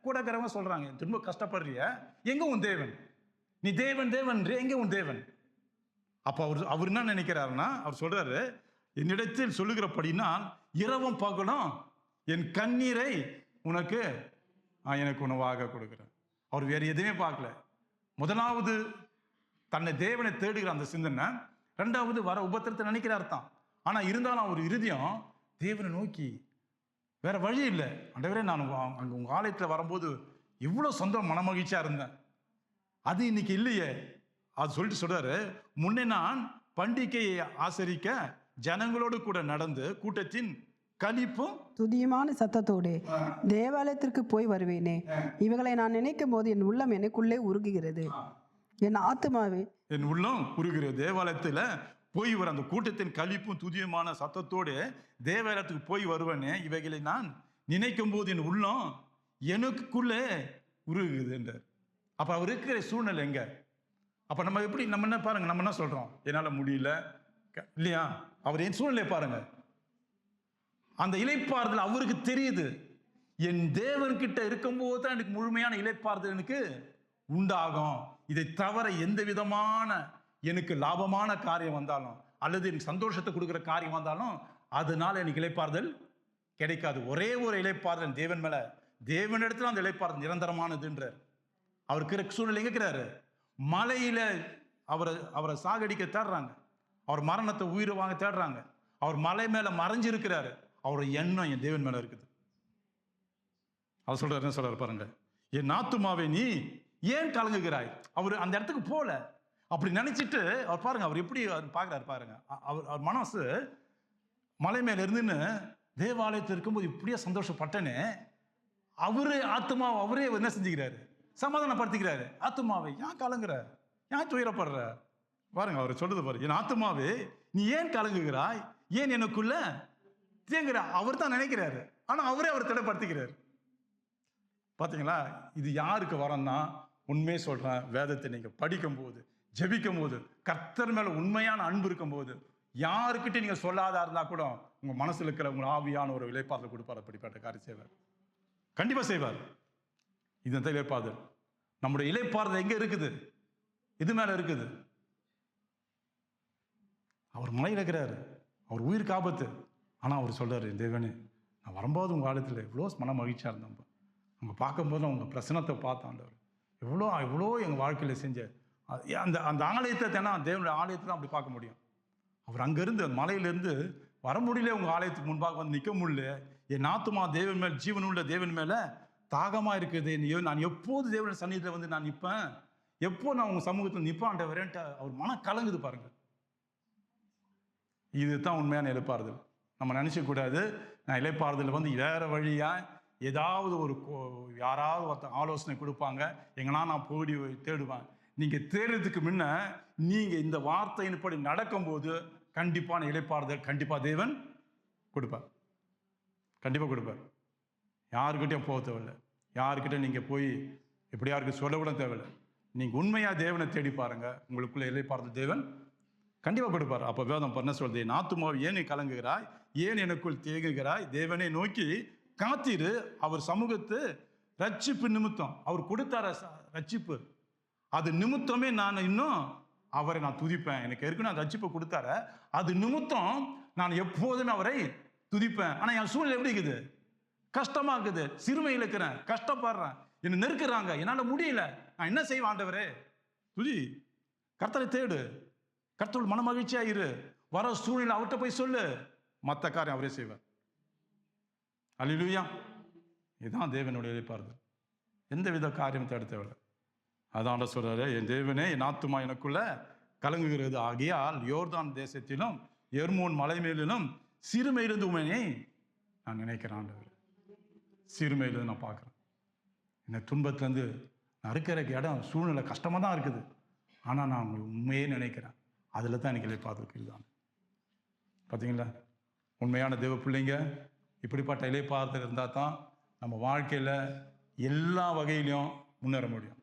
கூட இருக்கிறவங்க சொல்றாங்க துன்ப கஷ்டப்படுறிய, எங்க உன் தேவன்? நீ தேவன் தேவன் எங்க உன் தேவன்? அப்ப அவர் என்ன நினைக்கிறாருன்னா, அவர் சொல்றாரு, என்னிடத்தில் சொல்லுகிறபடினால் இரவும் பகலும் என் கண்ணீரை உனக்கு எனக்கு உணவாக கொடுக்கிறேன். அவர் வேற எதுவுமே பார்க்கல. முதலாவது தன்னை தேவனை தேடுகிற அந்த சிந்தனை, 2வது வர உபத்திரத்தை நினைக்கிறார் தான். ஆனா இருந்தாலும் அவர் இருதயம் தேவனை நோக்கி, வேற வழி இல்லை. ஆண்டவரே, நான் அங்க உங்க ஆலயத்துல வரும்போது இவ்வளவு சொந்தம் மன மகிழ்ச்சியா இருந்தேன், அது இன்னைக்கு இல்லையே. அது சொல்லிட்டு சொல்றாரு, முன்னே நான் பண்டிகையை ஆசரிக்க ஜனங்களோடு கூட நடந்து கூட்டத்தின் களிப்பும் துதியுமான சத்தத்தோடு தேவாலயத்திற்கு போய் வருவேனே. இவைகளை நான் நினைக்கும் போது என் உள்ளம் எனக்குள்ளே உருகுகிறது. என் ஆத்துமாவே என் உள்ளம் உருகிறது. தேவாலயத்துல போய் வர அந்த கூட்டத்தின் களிப்பும் துதியுமான சத்தத்தோடு தேவாலயத்துக்கு போய் வருவேனே, இவைகளை நான் நினைக்கும் போது என் உள்ளம் எனக்குள்ளே உருகுது என்றார். அப்ப அவர் இருக்கிற சூழ்நிலை எங்க? அப்ப நம்ம என்ன பாருங்க, நம்ம என்ன சொல்றோம், என்னால முடியல இல்லையா? அவர் என் சூழ்நிலை பாருங்க. அந்த இளைப்பாறுதல் அவருக்கு தெரியுது. என் தேவன் கிட்ட இருக்கும்போது தான் எனக்கு முழுமையான இளைப்பாறுதல் எனக்கு உண்டாகும். இதை தவிர எந்த விதமான எனக்கு லாபமான காரியம் வந்தாலும், அல்லது எனக்கு சந்தோஷத்தை கொடுக்குற காரியம் வந்தாலும், அதனால எனக்கு இளைப்பாறுதல் கிடைக்காது. ஒரே ஒரு இளைப்பாறுதல் தேவன் மேல, தேவனிடத்துல அந்த இளைப்பாறுதல் நிரந்தரமானதுன்றார். அவருக்கு சூழ்நிலை எங்க இருக்கிறாரு? மலையில அவரை சாகடிக்க தேடுறாங்க, அவர் மரணத்தை உயிரை வாங்க தேடுறாங்க. அவர் மலை மேல மறைஞ்சிருக்கிறாரு. அவருடைய எண்ணம் என் தேவன் மேல இருக்குது. அவர் சொல்றாரு, என்ன சொல்றாரு பாருங்க, என் ஆத்துமாவே நீ ஏன் கலங்குகிறாய்? அவர் அந்த இடத்துக்கு போல, அப்படி நினைச்சிட்டு அவர் பாருங்க, அவர் எப்படி பாக்குறாரு பாருங்க. அவர் மனசு மலை மேல இருந்துன்னு தேவாலயத்தில் இருக்கும்போது இப்படியே சந்தோஷப்பட்டனே, ஆத்துமாவை அவரே என்ன செஞ்சுக்கிறாரு? சமாதானப்படுத்திக்கிறாரு. ஆத்துமாவை ஏன் கலங்குற, ஏன் துயரப்படுற? பாருங்க அவர் சொல்றது பாரு, என் ஆத்துமாவே நீ ஏன் கலங்குகிறாய், ஏன் எனக்குள்ள தேங்குற? அவர் தான் நினைக்கிறாரு, ஆனா அவரே அவர் திடப்படுத்திக்கிறார். பாத்தீங்களா? இது யாருக்கு வரன்னா, உண்மையை சொல்றேன், வேதத்தை நீங்க படிக்கும் போது, ஜெபிக்கும் போது, கர்த்தர் மேல உண்மையான அன்பு இருக்கும் போது, யாருக்கிட்ட நீங்க சொல்லாதா இருந்தா கூட உங்க மனசுல இருக்கிற உங்க ஆவியான ஒரு இளைப்பாறுதல் கொடுப்பார். அப்படிப்பட்ட காரியம் செய்வார், கண்டிப்பா செய்வார். இது இளைப்பாறுதல். நம்முடைய இளைப்பாறுதல் எங்க இருக்குது? இது மேல இருக்குது. அவர் மலையில் இருக்கிறாரு, அவர் உயிருக்கு ஆபத்து. ஆனா அவர் சொல்றாரு, தேவனே, நான் வரும்போது உங்க ஆலயத்தில் எவ்வளோ மன மகிழ்ச்சியா இருந்தோம், அவங்க பார்க்கும்போது அவங்க பிரசனத்தை பார்த்தாண்டவர் எவ்வளோ எங்கள் வாழ்க்கையில் செஞ்ச அந்த ஆலயத்தை தானே, தேவனுடைய ஆலயத்தை தான் அப்படி பார்க்க முடியும். அவர் அங்கேருந்து மலையிலேருந்து வர முடியல, உங்கள் ஆலயத்துக்கு முன்பாக வந்து நிற்க முடியல. என் ஆத்துமா தேவன் மேல், ஜீவனுள்ள தேவன் மேலே தாகமாக இருக்குது. நான் எப்போது தேவனுடைய சந்நிதியில் வந்து நான் நிற்பேன், எப்போ நான் உங்கள் சமூகத்தில் நிற்பான்ட்டு அவர் மனம் கலங்குது பாருங்க. இதுதான் உண்மையான இளைப்பாறுதல். நம்ம நினைச்சக்கூடாது, நான் இளைப்பாறுதல் வந்து வேற வழியா ஏதாவது யாராவது ஒருத்தர் ஆலோசனை கொடுப்பாங்க, எங்கன்னா நான் போடி தேடுவேன். நீங்க தேடுறதுக்கு முன்ன நீங்க இந்த வார்த்தையின்படி நடக்கும்போது கண்டிப்பான இளைப்பாறுதல் கண்டிப்பா தேவன் கொடுப்பார், கண்டிப்பா கொடுப்பார். யாருக்கிட்டையும் போக தேவையில்லை, யாருக்கிட்ட நீங்க போய் எப்படி யாருக்கு சொல்ல கூட தேவையில்லை. நீங்க உண்மையா தேவனை தேடி பாருங்க, உங்களுக்குள்ள இளைப்பாறுதல் தேவன் கண்டிப்பாக கொடுப்பார். அப்போ வேதம் என்ன சொல்றது? என் ஆத்துமாவை ஏன் நீ கலங்குகிறாய், ஏன் எனக்குள் தேங்குகிறாய், தேவனை நோக்கி காத்திரு, அவர் சமூகத்து ரட்சிப்பு நிமித்தம் அவர் கொடுத்தார ரட்சிப்பு, அது நிமித்தமே நான் இன்னும் அவரை நான் துதிப்பேன். எனக்கு ஏற்கனவே அந்த ரட்சிப்பை கொடுத்தார, அது நிமித்தம் நான் எப்போதுமே அவரை துதிப்பேன். ஆனா என் சூழ்நிலை எப்படி இருக்குது? கஷ்டமா இருக்குது, சிறுமையில் இருக்கிறேன், கஷ்டப்படுறேன், என்ன நெருக்கிறாங்க, என்னால முடியல, நான் என்ன செய்வேன்? ஆண்டவரே துதி, கர்த்தரை தேடு, கர்த்தர் மன மகிழ்ச்சியா இரு, வர சூழ்நிலை அவர்கிட்ட போய் சொல்லு, மற்ற காரியம் அவரே செய்வார். அல்லேலூயா. இதுதான் தேவனுடைய எதிர்பார்ப்பு. எந்த வித காரியம் தேட தேவையில்லை. அதான் சொல்றாரு, என் தேவனே என் ஆத்துமா எனக்குள்ள கலங்குகிறது, ஆகியால் யோர்தான் தேசத்திலும் எர்மோன் மலை மேலிலும் சிறுமையிலிருந்து உண்மையை நான் நினைக்கிறேன். ஆண்டவர் சிறுமையிலிருந்து நான் பார்க்குறேன். என்ன துன்பத்திலேருந்து நான் இருக்கிற இடம் சூழ்நிலை கஷ்டமாக தான் இருக்குது, ஆனால் நான் உண்மையே நினைக்கிறேன். அதில் தான் எனக்கு இளைப்பாறுதல் தான். பார்த்தீங்களா, உண்மையான தேவ பிள்ளைங்க இப்படிப்பட்ட இளைப்பாறுதல் இருந்தால் தான் நம்ம வாழ்க்கையில் எல்லா வகையிலையும் முன்னேற முடியும்.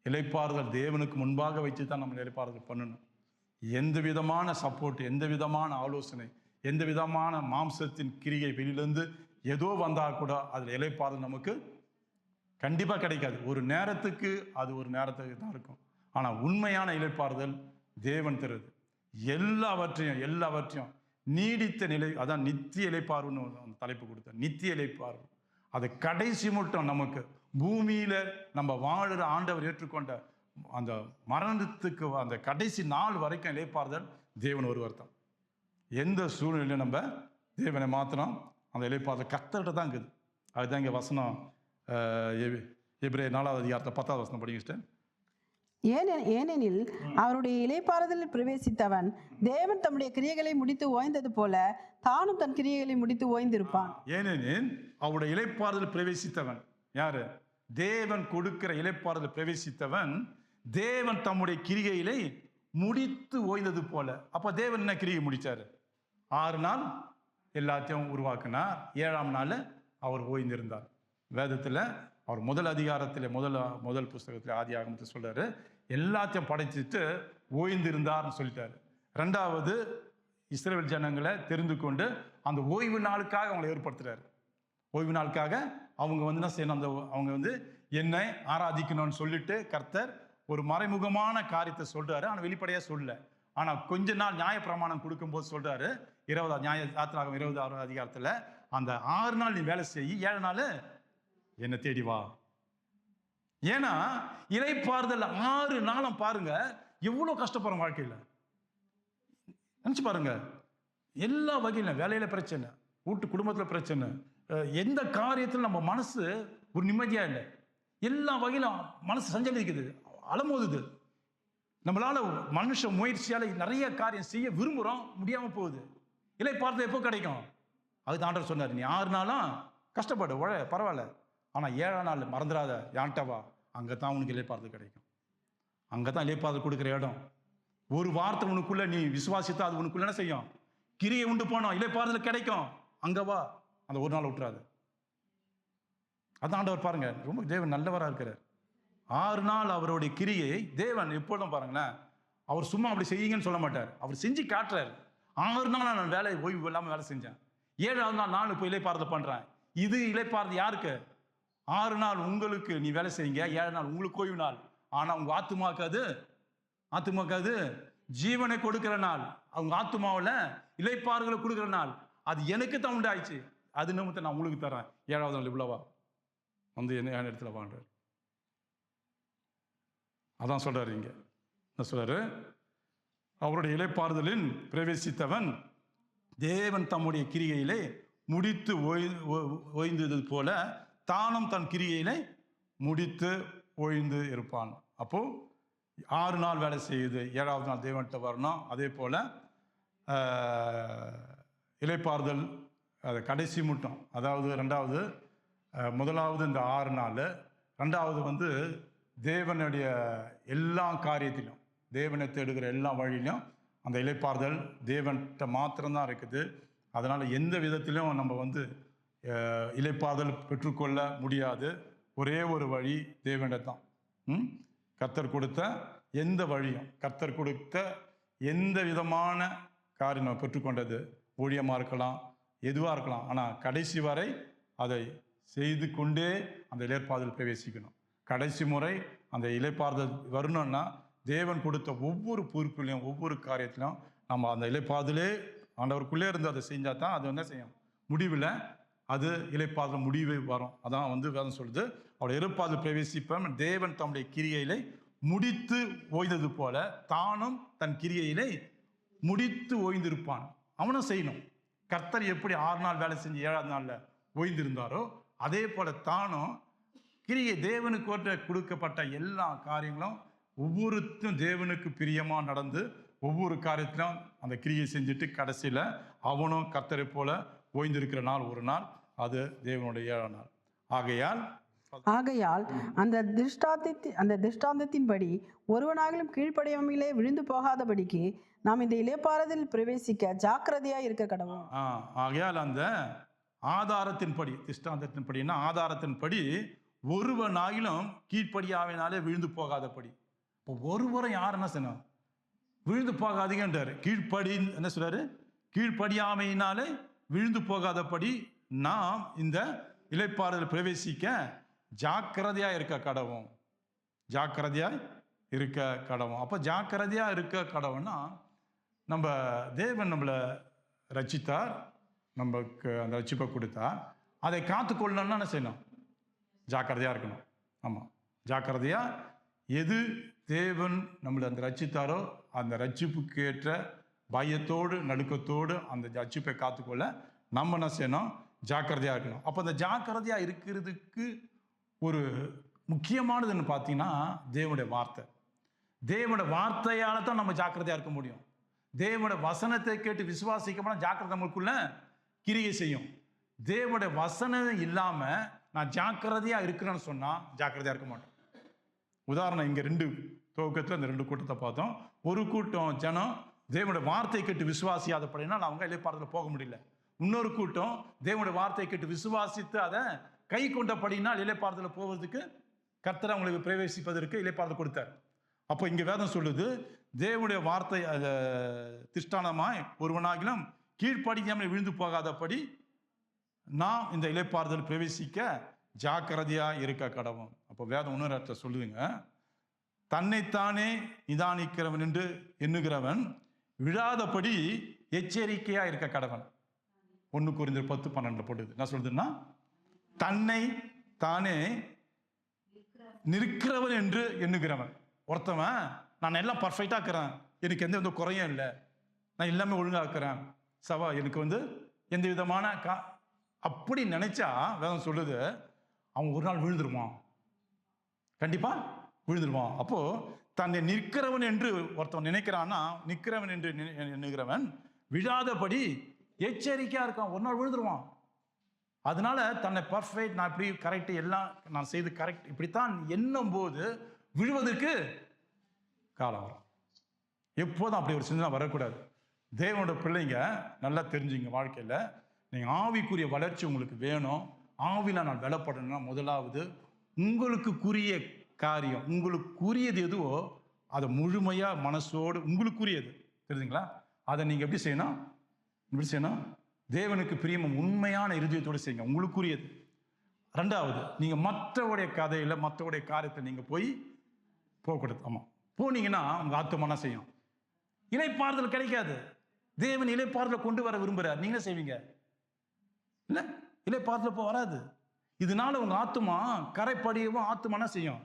இளைப்பாறுதல் தேவனுக்கு முன்பாக வச்சு தான் நம்ம இளைப்பாறுதல் பண்ணணும். எந்த விதமான சப்போர்ட், எந்த விதமான ஆலோசனை, எந்த விதமான மாம்சத்தின் கிரியை வெளியிலேருந்து ஏதோ வந்தால் கூட அதில் இளைப்பாறுதல் நமக்கு கண்டிப்பாக கிடைக்காது. ஒரு நேரத்துக்கு அது ஒரு நேரத்துக்கு தான் இருக்கும். ஆனால் உண்மையான இளைப்பாறுதல் தேவன் தருது. எல்லாவற்றையும் நீடித்த நிலை, அதான் நித்திய இளைப்பாறுன்னு அந்த தலைப்பு கொடுத்தார். நித்திய இளைப்பாறு, அது கடைசி மட்டும் நமக்கு பூமியில நம்ம வாழுற ஆண்டவர் ஏற்றுக்கொண்ட அந்த மரணத்துக்கு அந்த கடைசி நாள் வரைக்கும் இளைப்பாறுதல் தேவன் ஒருவர் தான். எந்த சூழ்நிலையும் நம்ம தேவனை மாத்திரம் அந்த இளைப்பாறுதல் கர்த்தர்கிட்ட தான் இருக்குது. அதுதான் இங்கே வசனம், எபிரேயர் 4வது அதிகாரத்தை 10வது வசனம் படிங்க. ஏனெனில் அவருடைய இளைப்பாறுதலில் பிரவேசித்தவன் தேவன் தம்முடைய கிரியைகளை முடித்து ஓய்ந்தது போல தானும் தன் கிரியைகளை முடித்து ஓய்ந்திருப்பான். ஏனெனில் அவருடைய இளைப்பாறுதல் பிரவேசித்தவன் யாரு? தேவன் கொடுக்கிற இளைப்பாறுதல் பிரவேசித்தவன் தேவன் தம்முடைய கிரிகைகளை முடித்து ஓய்ந்தது போல. அப்ப தேவன் என்ன கிரியை முடிச்சாரு? 6 நாள் எல்லாத்தையும் உருவாக்கினார், 7ஆம் நாள் அவர் ஓய்ந்திருந்தார். வேதத்துல அவர் முதல் அதிகாரத்தில் முதல் புஸ்தகத்தில் ஆதி ஆகமத்தில் சொல்றாரு, எல்லாத்தையும் படைச்சிட்டு ஓய்ந்திருந்தார்னு சொல்லிட்டாரு. 2வது இஸ்ரவேல் ஜனங்களை தெரிந்து கொண்டு அந்த ஓய்வு நாளுக்காக அவங்களை ஏற்படுத்துறாரு. ஓய்வு நாளுக்காக அவங்க என்ன செய்யணும்? அவங்க என்னை ஆராதிக்கணும்னு சொல்லிட்டு கர்த்தர் ஒரு மறைமுகமான காரியத்தை சொல்றாரு. ஆனால் வெளிப்படையா சொல்லல. ஆனா கொஞ்ச நாள் நியாய பிரமாணம் கொடுக்கும்போது சொல்றாரு, 20வது அதிகாரத்துல, அந்த 6 நாள் நீ வேலை செய்ய, 7 நாள் என்ன தேடி வா. ஏன்னா இளைப்பாறுதல் 6 நாளும் பாருங்க எவ்வளவு கஷ்டப்படுறோம் வாழ்க்கையில. நினைச்சு பாருங்க, எல்லா வகையிலும் வேலையில பிரச்சனை, வீட்டு குடும்பத்துல பிரச்சனை, எந்த காரியத்தில் நம்ம மனசு ஒரு நிம்மதியா இல்லை, எல்லா வகையிலும் மனசு சஞ்சலிக்குது, அலமோதுது. நம்மளால மனுஷ முயற்சியால நிறைய காரியம் செய்ய விரும்புறோம், முடியாம போகுது. இளைப்பாறுதல் எப்போ கிடைக்கும்? அதுக்கு ஆண்டவர் சொன்னார், நீ 6 நாளும் கஷ்டப்படு, பரவாயில்ல, ஆனா 7ஆம் நாள் மறந்துடாத, யான்ட்டவா, அங்கதான் உனக்கு இளைப்பாறுதல் கிடைக்கும். அங்கதான் இளைப்பாறுதல் கொடுக்குற இடம். ஒரு வார்த்தை உனக்குள்ள நீ விசுவாசித்தா அது உனக்குள்ள என்ன செய்யும்? கிரியை உண்டு போனோம், இளைப்பாறுதல் கிடைக்கும். அங்க வா, அந்த ஒரு நாள் விட்டுறாது. அதான் ஆண்டவர் பாருங்க, ரொம்ப தேவன் நல்லவரா இருக்கிறார். 6 நாள் அவருடைய கிரியை தேவன் எப்பொழுதும் பாருங்களேன், அவர் சும்மா அப்படி செய்யுங்கன்னு சொல்ல மாட்டார், அவர் செஞ்சு காட்டுறாரு. 6 நாள் நான் வேலை ஓய்வு இல்லாமல் வேலை செஞ்சேன், 7ஆவது நாள் நான் இப்போ இளைப்பாறுதல் பண்றேன். இது இளைப்பாறுதல் யாருக்கு? 6 நாள் உங்களுக்கு நீ வேலை செய்யுங்க, 7 நாள் உங்களுக்கு ஓய்வு நாள். ஆனா உங்க ஆத்துமாக்கு அது ஜீவனை கொடுக்கிற நாள், அவங்க ஆத்துமாவில் இளைப்பாறுதலை கொடுக்கிற நாள். அது எனக்கு தான் உண்டாயிடுச்சு, அது நிமித்த நான் உங்களுக்கு தரேன். 7வது நாள் இவ்வளவா என்ன இடத்துல வாழ்றாரு. அதான் சொல்றாரு இங்க. என்ன சொல்றாரு? அவருடைய இளைப்பாறுதலில் பிரவேசித்தவன் தேவன் தம்முடைய கிரியையிலே முடித்து ஓய்ந்தது போல தானும் தன் கிரியையிலே முடித்து ஓய்ந்து இருப்பான். அப்போ 6 நாள் வேலை செய்யுது, 7வது நாள் தேவன்கிட்ட வரணும். அதே போல இளைப்பாறுதல் அது கடைசி மட்டும், அதாவது முதலாவது இந்த 6 நாள், 2வது தேவனுடைய எல்லா காரியத்திலும், தேவனை தேடுகிற எல்லா வழியிலும் அந்த இளைப்பாறுதல் தேவன்கிட்ட மாத்திரம்தான் இருக்குது. அதனால எந்த விதத்திலும் நம்ம இளைப்பாறுதல் பெற்றுக்கொள்ள முடியாது. ஒரே ஒரு வழி தேவனிடம் தான். கர்த்தர் கொடுத்த எந்த வழியும், கர்த்தர் கொடுத்த எந்த விதமான காரியம் நம்ம பெற்றுக்கொண்டது ஊழியமாக இருக்கலாம், எதுவாக இருக்கலாம், ஆனால் கடைசி வரை அதை செய்து கொண்டே அந்த இளைப்பாறுதல் பிரவேசிக்கணும். கடைசி முறை அந்த இளைப்பாறுதல் வரணும்னா தேவன் கொடுத்த ஒவ்வொரு பொறுப்புலையும் ஒவ்வொரு காரியத்திலும் நம்ம அந்த இளைப்பாறுதலே ஆண்டவருக்குள்ளே இருந்து அதை செஞ்சால் தான் அது என்ன செய்யும், முடிவில் அது இளைப்பாறுதல் முடிவு வரும். அதான் வேதம் சொல்லுது, அவருடைய இளைப்பாறுதல் பிரவேசிப்பேன் தேவன் தம்முடைய கிரியையிலே முடித்து ஓய்ந்தது போல தானும் தன் கிரியையிலே முடித்து ஓய்ந்திருப்பான். அவனும் செய்யணும். கர்த்தர் எப்படி 6 நாள் வேலை செஞ்சு 7ஆவது நாளில் ஓய்ந்திருந்தாரோ அதே போல தானும் கிரியை தேவனுக்கு கொடுக்கப்பட்ட எல்லா காரியங்களும் ஒவ்வொருத்தரும் தேவனுக்கு பிரியமா நடந்து ஒவ்வொரு காரியத்திலும் அந்த கிரியை செஞ்சுட்டு கடைசியில் அவனும் கர்த்தரை போல ஓய்ந்திருக்கிற நாள் ஒரு நாள், அது தேவனுடைய 7ஆம் நாள். ஆகையால் அந்த திருஷ்டாந்தத்தின்படி ஒருவனாகிலும் கீழ்ப்படியாமலே விழுந்து போகாதபடிக்கு நாம் இந்த இளைப்பாறுதலில் பிரவேசிக்க ஜாக்கிரதையா இருக்க கடவோம். ஆகையால் அந்த ஆதாரத்தின்படி, திருஷ்டாந்தத்தின்படினா ஆதாரத்தின்படி ஒருவனாகிலும் கீழ்ப்படியாவினாலே விழுந்து போகாதபடி. இப்போ ஒருவரும் யார் என்ன செய்யணும், விழுந்து போகாதீங்கன்றாரு. என்ன சொல்றாரு, கீழ்ப்படியாமையினாலே விழுந்து போகாதபடி நாம் இந்த இளைப்பாறுதல் பிரவேசிக்க ஜாக்கிரதையா இருக்க கடவும். ஜாக்கிரதையா இருக்க கடவும். அப்போ ஜாக்கிரதையா இருக்க கடவுன்னா, நம்ம தேவன் நம்மளை ரட்சித்தார், நமக்கு அந்த ரட்சிப்பை கொடுத்தார், அதை காத்துக்கொள்ளணும்னா என்ன செய்யணும், ஜாக்கிரதையா இருக்கணும். ஆமாம், ஜாக்கிரதையா எது தேவன் நம்மளை அந்த ரட்சித்தாரோ அந்த ரட்சிப்புக்கு ஏற்ற பயத்தோடு நடுக்கத்தோடு அந்த ரட்சிப்பை காத்துக்கொள்ள நம்ம என்ன செய்யணும், ஜாக்கிரதையா இருக்கணும். அப்போ அந்த ஜாக்கிரதையா இருக்கிறதுக்கு ஒரு முக்கியமானதுன்னு பார்த்தீங்கன்னா தேவனுடைய வார்த்தை. தேவனுடைய வார்த்தையால தான் நம்ம ஜாக்கிரதையா இருக்க முடியும். தேவனுடைய வசனத்தை கேட்டு விசுவாசிக்கமான ஜாக்கிரதை நம்மளுக்குள்ள கிரியை செய்யும். தேவனுடைய வசனம் இல்லாம நான் ஜாக்கிரதையா இருக்கிறேன்னு சொன்னா ஜாக்கிரதையா இருக்க மாட்டோம். உதாரணம், இங்க துவக்கத்தில் இந்த 2 கூட்டத்தை பார்த்தோம். ஒரு கூட்டம் ஜனம் தேவனுடைய வார்த்தை கேட்டு விசுவாசியாதபடினா அவங்க இளைப்பாறுதல் போக முடியல. இன்னொரு கூட்டம் தேவனுடைய வார்த்தை கேட்டு விசுவாசித்து அதை கை கொண்டபடினால் இளைப்பாறுதல் போவதற்கு கர்த்தர் அவங்களுக்கு பிரவேசிப்பதற்கு இளைப்பாறுதல் கொடுத்தார். அப்போ இங்க வேதம் சொல்லுது, தேவனுடைய வார்த்தை திஷ்டானமாய் ஒருவனாகிலும் கீழ்ப்படியாமல் விழுந்து போகாதபடி நாம் இந்த இளைப்பாறுதல் பிரவேசிக்க ஜாக்கிரதையா இருக்க கடவும். அப்போ வேதம் இன்னொரு இடத்துல சொல்லுதுங்க, தன்னைத்தானே நிதானிக்கிறவன் என்று எண்ணுகிறவன் விழாதபடி எச்சரிக்கையா இருக்க கடவன். 1 கொரிந்தியர் 10:12 போடுது. என்ன சொல்றதுன்னா, தன்னை தானே நிற்கிறவன் என்று எண்ணுகிறவன். ஒருத்தவன் நான் எல்லாம் பர்ஃபெக்டா இருக்கிறேன், எனக்கு எந்த குறையும் இல்லை, நான் எல்லாமே ஒழுங்கா இருக்கிறேன், எனக்கு எந்த விதமான அப்படி நினைச்சா வேதம் சொல்லுது அவன் ஒரு நாள் விழுந்துருவான், கண்டிப்பா விழுந்துருவான். அப்போ தன்னை நிற்கிறவன் என்று ஒருத்தவன் நினைக்கிறான்னா, நிற்கிறவன் என்று எண்ணுகிறவன் விழாதபடி எச்சரிக்கையா இருக்கான், ஒரு நாள் விழுந்துருவான். அதனால தன்னை பர்ஃபெக்ட், நான் இப்படி கரெக்ட், எல்லாம் நான் செய்து கரெக்ட் இப்படித்தான் எண்ணும் போது விழுவதற்கு காலம் வரும். எப்போதும் அப்படி ஒரு சிந்தனை வரக்கூடாது. தேவனோட பிள்ளைங்க நல்லா தெரிஞ்சுங்க, வாழ்க்கையில் நீங்கள் ஆவிக்குரிய வளர்ச்சி உங்களுக்கு வேணும், ஆவில நான் பலப்படணும்னா முதலாவது உங்களுக்குரிய காரியம், உங்களுக்குரியது எதுவோ அதை முழுமையாக மனசோடு உங்களுக்குரியது தெரியுதுங்களா, அதை நீங்கள் எப்படி செய்யணும், தேவனுக்கு பிரியமும் உண்மையான இருதயத்தோடு செய்யுங்க, உங்களுக்குரியது. 2வது, நீங்கள் மற்றவுடைய கதையில் மற்றவுடைய காரியத்தை நீங்கள் போகக்கூடாது. ஆமாம், போனீங்கன்னா உங்கள் ஆத்துமானா செய்யும், இளைப்பாறுதல் கிடைக்காது. தேவன் இளைப்பாறுதலை கொண்டு வர விரும்புகிறார், நீங்களே செய்வீங்க இல்லை, இளைப்பாறுதல் வராது. இதனால உங்கள் ஆத்துமா கரைப்படியவும் ஆத்துமானா செய்யும்,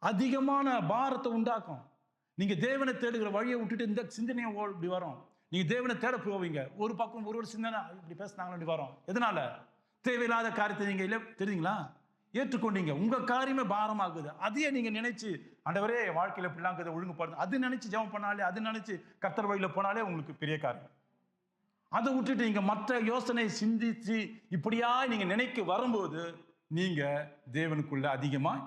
அதிகமான பாரத்தை உண்டாக்கும். நீங்கள் தேவனை தேடுகிற வழியை விட்டுட்டு இந்த சிந்தனையை இப்படி வரும். நீங்கள் தேவனை தேட போவீங்க, ஒரு பக்கம் ஒரு சிந்தனை இப்படி பேசினாங்க இப்படி வரும். எதனால? தேவையில்லாத காரியத்தை நீங்கள் இல்லை தெரியுங்களா ஏற்றுக்கொண்டீங்க, உங்கள் காரியமே பாரமாகுது. அதையே நீங்கள் நினைச்சு ஆண்டவரே வாழ்க்கையில் இப்படிலாம் ஒழுங்குபடுது அது நினைச்சு ஜெபம் பண்ணாலே, அது நினைச்சு கர்த்தர் வழியில் போனாலே உங்களுக்கு பெரிய காரியம். அதை விட்டுட்டு நீங்கள் மற்ற யோசனை சிந்திச்சு இப்படியா நீங்கள் நினைக்க வரும்போது நீங்கள் தேவனுக்குள்ள அதிகமாக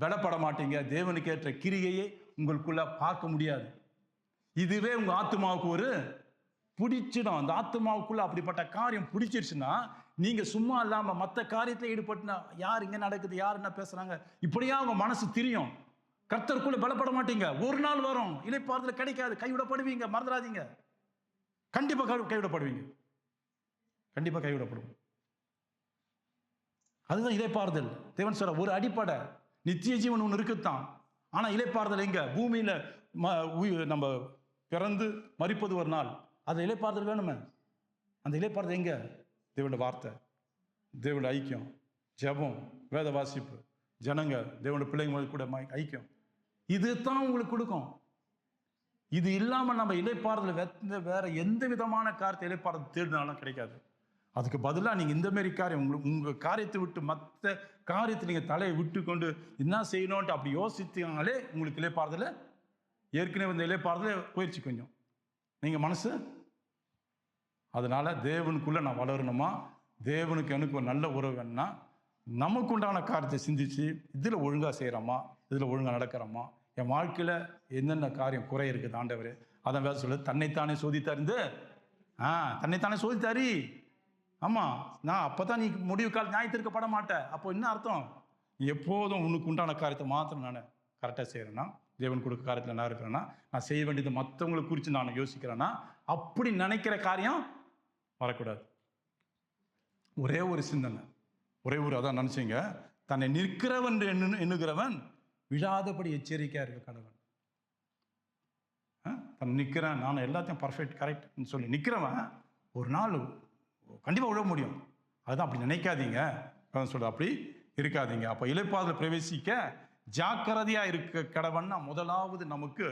பலப்பட மாட்டீங்க, தேவனுக்கு ஏற்ற கிரியையை உங்களுக்குள்ள பார்க்க முடியாது. இதுவே உங்க ஆத்மாவுக்கு ஒரு பிடிச்சிடும். அந்த ஆத்மாவுக்குள்ள அப்படிப்பட்ட காரியம் பிடிச்சிருச்சுன்னா நீங்க சும்மா இல்லாம மற்ற காரியத்துல ஈடுபட்டுனா யார் இங்க நடக்குது, யார் என்ன பேசுறாங்க இப்படியா உங்க மனசு திரியும். கர்த்தருக்குள்ள பலப்பட மாட்டீங்க. ஒரு நாள் வரும் இளைப்பாறுதல் கிடைக்காது, கைவிடப்படுவீங்க. மறந்துடாதீங்க, கண்டிப்பா கைவிடப்படுவீங்க, கண்டிப்பா கைவிடப்படுவோம். அதுதான் இளைப்பாறுதல். தேவன் சொல்ற ஒரு அடிப்படை நித்திய ஜீவன் ஒன்று இருக்குத்தான். ஆனா இளைப்பாறுதல் எங்க? பூமியில நம்ம பிறந்து மரிப்பது ஒரு நாள், அது இளைப்பாறுதல் வேணுமே. அந்த இளைப்பாறுதல் எங்க? தேவனுடைய வார்த்தை, தேவனுடைய ஐக்கியம், ஜெபம், வேத வாசிப்பு, ஜனங்க தேவனுடைய பிள்ளைங்க கூட ஐக்கியம், இதுதான் உங்களுக்கு கொடுக்கும். இது இல்லாம நம்ம இளைப்பாறுதல் வேற எந்த விதமான காரியத்தை இளைப்பாறுதல் தேடினாலும் கிடைக்காது. அதுக்கு பதிலாக நீங்க இந்த மாதிரி காரியம் உங்க காரியத்தை விட்டு மற்ற காரியத்தை நீங்க தலையை விட்டு கொண்டு என்ன செய்யணும்ட்டு அப்படி யோசித்தாலே உங்களுக்கு இளைப்பாறுதல, ஏற்கனவே இந்த இளைப்பாறுதல போயிடுச்சு கொஞ்சம் நீங்க மனசு. அதனால தேவனுக்குள்ள நான் வளரணுமா, தேவனுக்கு எனக்கு ஒரு நல்ல உறவு வேணும்னா நமக்கு உண்டான காரியத்தை சிந்திச்சு இதுல ஒழுங்கா செய்யறோமா, இதுல ஒழுங்கா நடக்கிறோமா, என் வாழ்க்கையில என்னென்ன காரியம் குறை இருக்குது ஆண்டவரே. அதான் வேற சொல்லுது, தன்னைத்தானே சோதித்தாரு. தன்னைத்தானே சோதித்தாரி. ஆமா, நான் அப்பதான் நீ முடிவு கால நியாயத்திற்கப்பட மாட்டேன். அப்போ என்ன அர்த்தம்? எப்போதும் உனக்கு உண்டான காரியத்தை மாத்திரம் நான் கரெக்டாக செய்யறேன்னா, தேவன் கொடுக்க காரியத்தில் நான் இருக்கிறேன்னா, நான் செய்ய வேண்டியது மற்றவங்களை குறித்து நான் யோசிக்கிறேன்னா, அப்படி நினைக்கிற காரியம் வரக்கூடாது. ஒரே ஒரு சிந்தனை, ஒரே ஒரு அதான் நினைச்சீங்க, தன்னை நிற்கிறவன் எண்ணுகிறவன் விழாதபடி எச்சரிக்கையா இருக்க கணவன். தன் நிற்கிறேன், நான் எல்லாத்தையும் பர்ஃபெக்ட் கரெக்ட்னு சொல்லி நிற்கிறவன் ஒரு நாள் கண்டிப்பா உழவ முடியும். அதுதான் அப்படி நினைக்காதீங்க சொல்ற, அப்படி இருக்காதீங்க. அப்ப இளைப்பாறுதல் பிரவேசிக்க ஜாக்கிரதையா இருக்க கடவன்னா, முதலாவது நமக்கு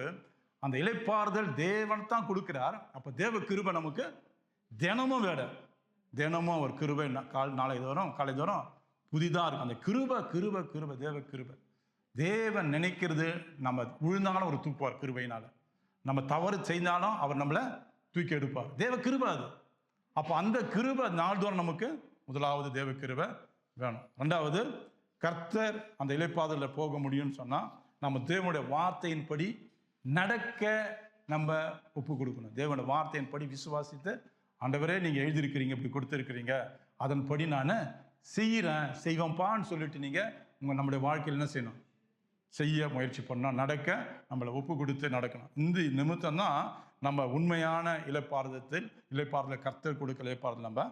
அந்த இளைப்பாறுதல் தேவன் தான் கொடுக்கிறார். அப்ப தேவ கிருபை நமக்கு தினமும் வேட, தினமும் ஒரு கிருபை நாளை தோறும் காலை தோறும் புதிதா இருக்கும். அந்த கிருபை கிருபை கிருபை தேவ கிருபை. தேவன் நினைக்கிறது நம்ம விழுந்தாலும் ஒரு தூக்குவார் கிருபையினால, நம்ம தவறு செய்தாலும் அவர் நம்மளை தூக்கி எடுப்பார். தேவ கிருபை அது. அப்போ அந்த கிருபை நாள்தோறும் நமக்கு முதலாவது தேவ கிருபை வேணும். ரெண்டாவது, கர்த்தர் அந்த இளைப்பாறுதலில் போக முடியும்னு சொன்னா நம்ம தேவனுடைய வார்த்தையின்படி நடக்க நம்ம ஒப்பு கொடுக்கணும். தேவனுடைய வார்த்தையின்படி விசுவாசித்து, ஆண்டவரே நீங்க எழுதியிருக்கிறீங்க, இப்படி கொடுத்துருக்கிறீங்க, அதன்படி நான் செய்யறேன், செய்வேன்பான்னு சொல்லிட்டு நீங்க நம்முடைய வாழ்க்கையில் என்ன செய்யணும்? செய்ய முயற்சி பண்ணணும், நடக்க நம்மளை ஒப்பு கொடுத்து நடக்கணும். இந்த நிமித்தம் தான் நம்ம உண்மையான இளைப்பாறுதல் கர்த்தர் கொடுக்க இளைப்பாறுதல் நம்ம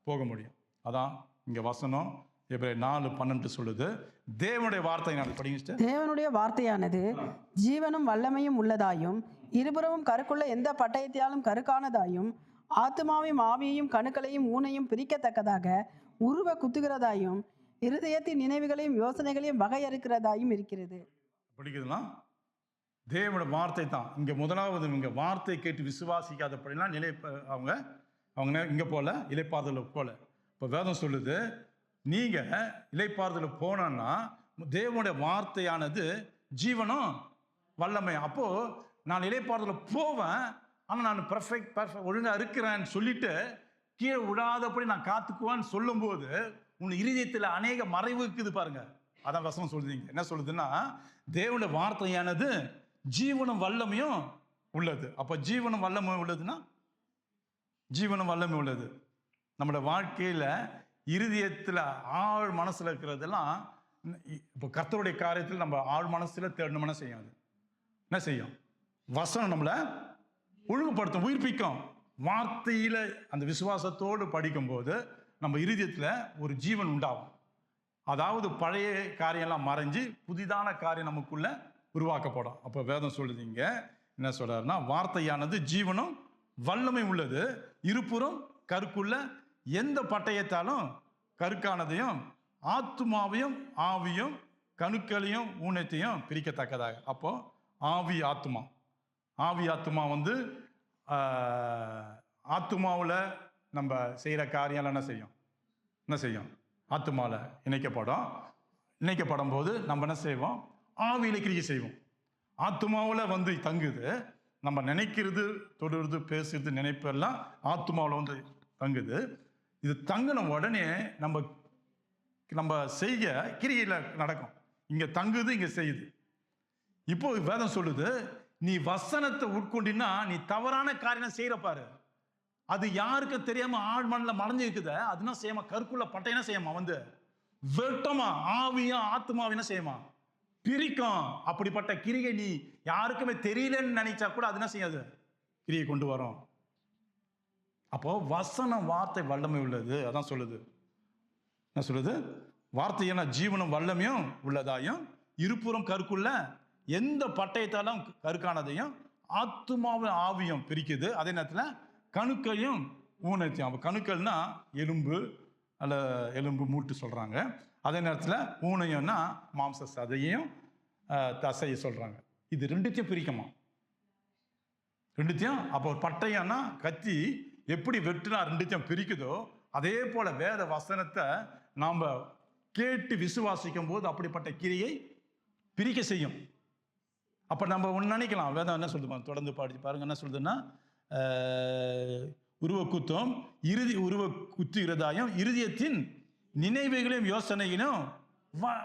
போக முடியும். அதான் இங்க வசனம் எபிரேயர் 4:12 சொல்லுது, தேவனுடைய வார்த்தை நான் படிங்க. தேவனுடைய வார்த்தையானது ஜீவனும் வல்லமையும் உள்ளதாயும் இருபுறமும் கருக்குள்ள எந்த பட்டயத்தாலும் கருக்கானதாயும் ஆத்துமாவையும் ஆவியையும் கணுக்களையும் ஊனையும் பிரிக்கத்தக்கதாக உருவ குத்துகிறதாயும் இருதயத்தின் நினைவுகளையும் யோசனைகளையும் வகையறுக்கிறதாயும் இருக்கிறது. படிக்குதுன்னா தேவனுடைய வார்த்தை தான் இங்க முதலாவது. இங்க வார்த்தை கேட்டு விசுவாசிக்காதபடிலாம் அவங்க இங்க போல இளைப்பாறுதல் போல. இப்ப வேதம் சொல்லுது, நீங்க இளைப்பாறுதல் போனா தேவனுடைய வார்த்தையானது ஜீவனும் வல்லமை. அப்போ நான் இளைப்பாறுதல் போவேன், ஆனா நான் பர்ஃபெக்ட் ஒழுங்கா இருக்கிறேன்னு சொல்லிட்டு கீழே விடாதபடி நான் காத்துக்குவான்னு சொல்லும் போது உன் இருதயத்தில் அநேக மறைவு இருக்குது பாருங்க. அதான் வசனம் சொல்லுதீங்க. என்ன சொல்லுதுன்னா, தேவனுடைய வார்த்தையானது ஜீவனும் வல்லமையும் உள்ளது. அப்ப ஜீவனும் வல்லமையும் உள்ளதுன்னா, ஜீவனும் வல்லமை உள்ளது நம்மளோட வாழ்க்கையில இருதயத்துல ஆழ் மனசுல இருக்கிறதெல்லாம். இப்போ கர்த்தருடைய காரியத்தில் நம்ம ஆழ் மனசுல தேடணும்னா செய்யும். அது என்ன செய்யும்? வசனம் நம்மளை ஒழுங்குபடுத்தும், உயிர்ப்பிக்கும். வார்த்தையில அந்த விசுவாசத்தோடு படிக்கும் போது நம்ம இருதயத்துல ஒரு ஜீவன் உண்டாகும். அதாவது பழைய காரியம்லாம் மறைஞ்சு புதிதான காரியம் நமக்குள்ள உருவாக்கப்படும். அப்ப வேதம் சொல்லுதீங்க என்ன சொல்றாருன்னா, வார்த்தையானது ஜீவனும் வல்லமை உள்ளது, இருபுறம் கருக்குள்ள எந்த பட்டயத்தாலும் கருக்கானதையும் ஆத்துமாவையும் ஆவியும் கணுக்களையும் ஊனத்தையும் பிரிக்கத்தக்கதாக. அப்போ ஆவி ஆத்துமா ஆத்துமாவில் நம்ம செய்கிற காரியம் என்ன செய்யும்? ஆத்துமாவில் இணைக்கப்படும் போது நம்ம என்ன செய்வோம்? ஆவியில கிரியை செய்வோம். ஆத்துமாவில் தங்குது. நம்ம நினைக்கிறது, தொடுறது, பேசுறது, நினைப்பெல்லாம் ஆத்துமாவில் தங்குது. இது தங்கின உடனே நம்ம செய்ய கிரியில நடக்கும். இங்க தங்குது, இங்க செய்யுது. இப்போ வேதம் சொல்லுது, நீ வசனத்தை உட்கொண்டினா நீ தவறான காரியம் செய்யற பாரு. அது யாருக்கு தெரியாம ஆழ் மண்ணில் மறைஞ்சு இருக்குது. அதுனா செய்யமா, கருக்குள்ள பட்டையனா செய்யமா, வெட்டமா ஆவியும் ஆத்மாவினா செய்யமா, பிரிக்கும். அப்படிப்பட்ட கிரியை நீ யாருக்குமே தெரியலன்னு நினைச்சா கூட அது என்ன செய்யாது, கிரியை கொண்டு வரும். அப்போ வசனம் வார்த்தை வல்லமை உள்ளது. அதான் சொல்லுது, என்ன சொல்லுது, வார்த்தையான ஜீவனும் வல்லமையும் உள்ளதாயும் இருபுறம் கருக்குள்ள எந்த பட்டயத்தாலும் கருக்கானதையும் ஆத்துமாவும் ஆவியும் பிரிக்குது. அதே நேரத்தில் கணுக்கையும் ஊனத்தையும். அப்போ கணுக்கள்னா எலும்பு அல்ல எலும்பு மூட்டு சொல்றாங்க. அதே நேரத்தில் ஊனையம்னா மாம்ச சதையையும் தசையை சொல்றாங்க. இது ரெண்டுத்தையும் பிரிக்குமா, ரெண்டுத்தையும். அப்போ ஒரு பட்டயம்னா கத்தி எப்படி வெட்டுனா ரெண்டுத்தையும் பிரிக்குதோ, அதே போல வேத வசனத்தை நாம் கேட்டு விசுவாசிக்கும் போது அப்படிப்பட்ட கிரியை பிரிக்க செய்யும். அப்போ நம்ம ஒன்று நினைக்கலாம், வேதம் என்ன சொல்லுது தொடர்ந்து பாடி பாருங்க. என்ன சொல்லுதுன்னா, உருவ குத்தம் உருவ குத்துகிறதாயும் இருதயத்தின் நினைவுகளையும் யோசனைகளும்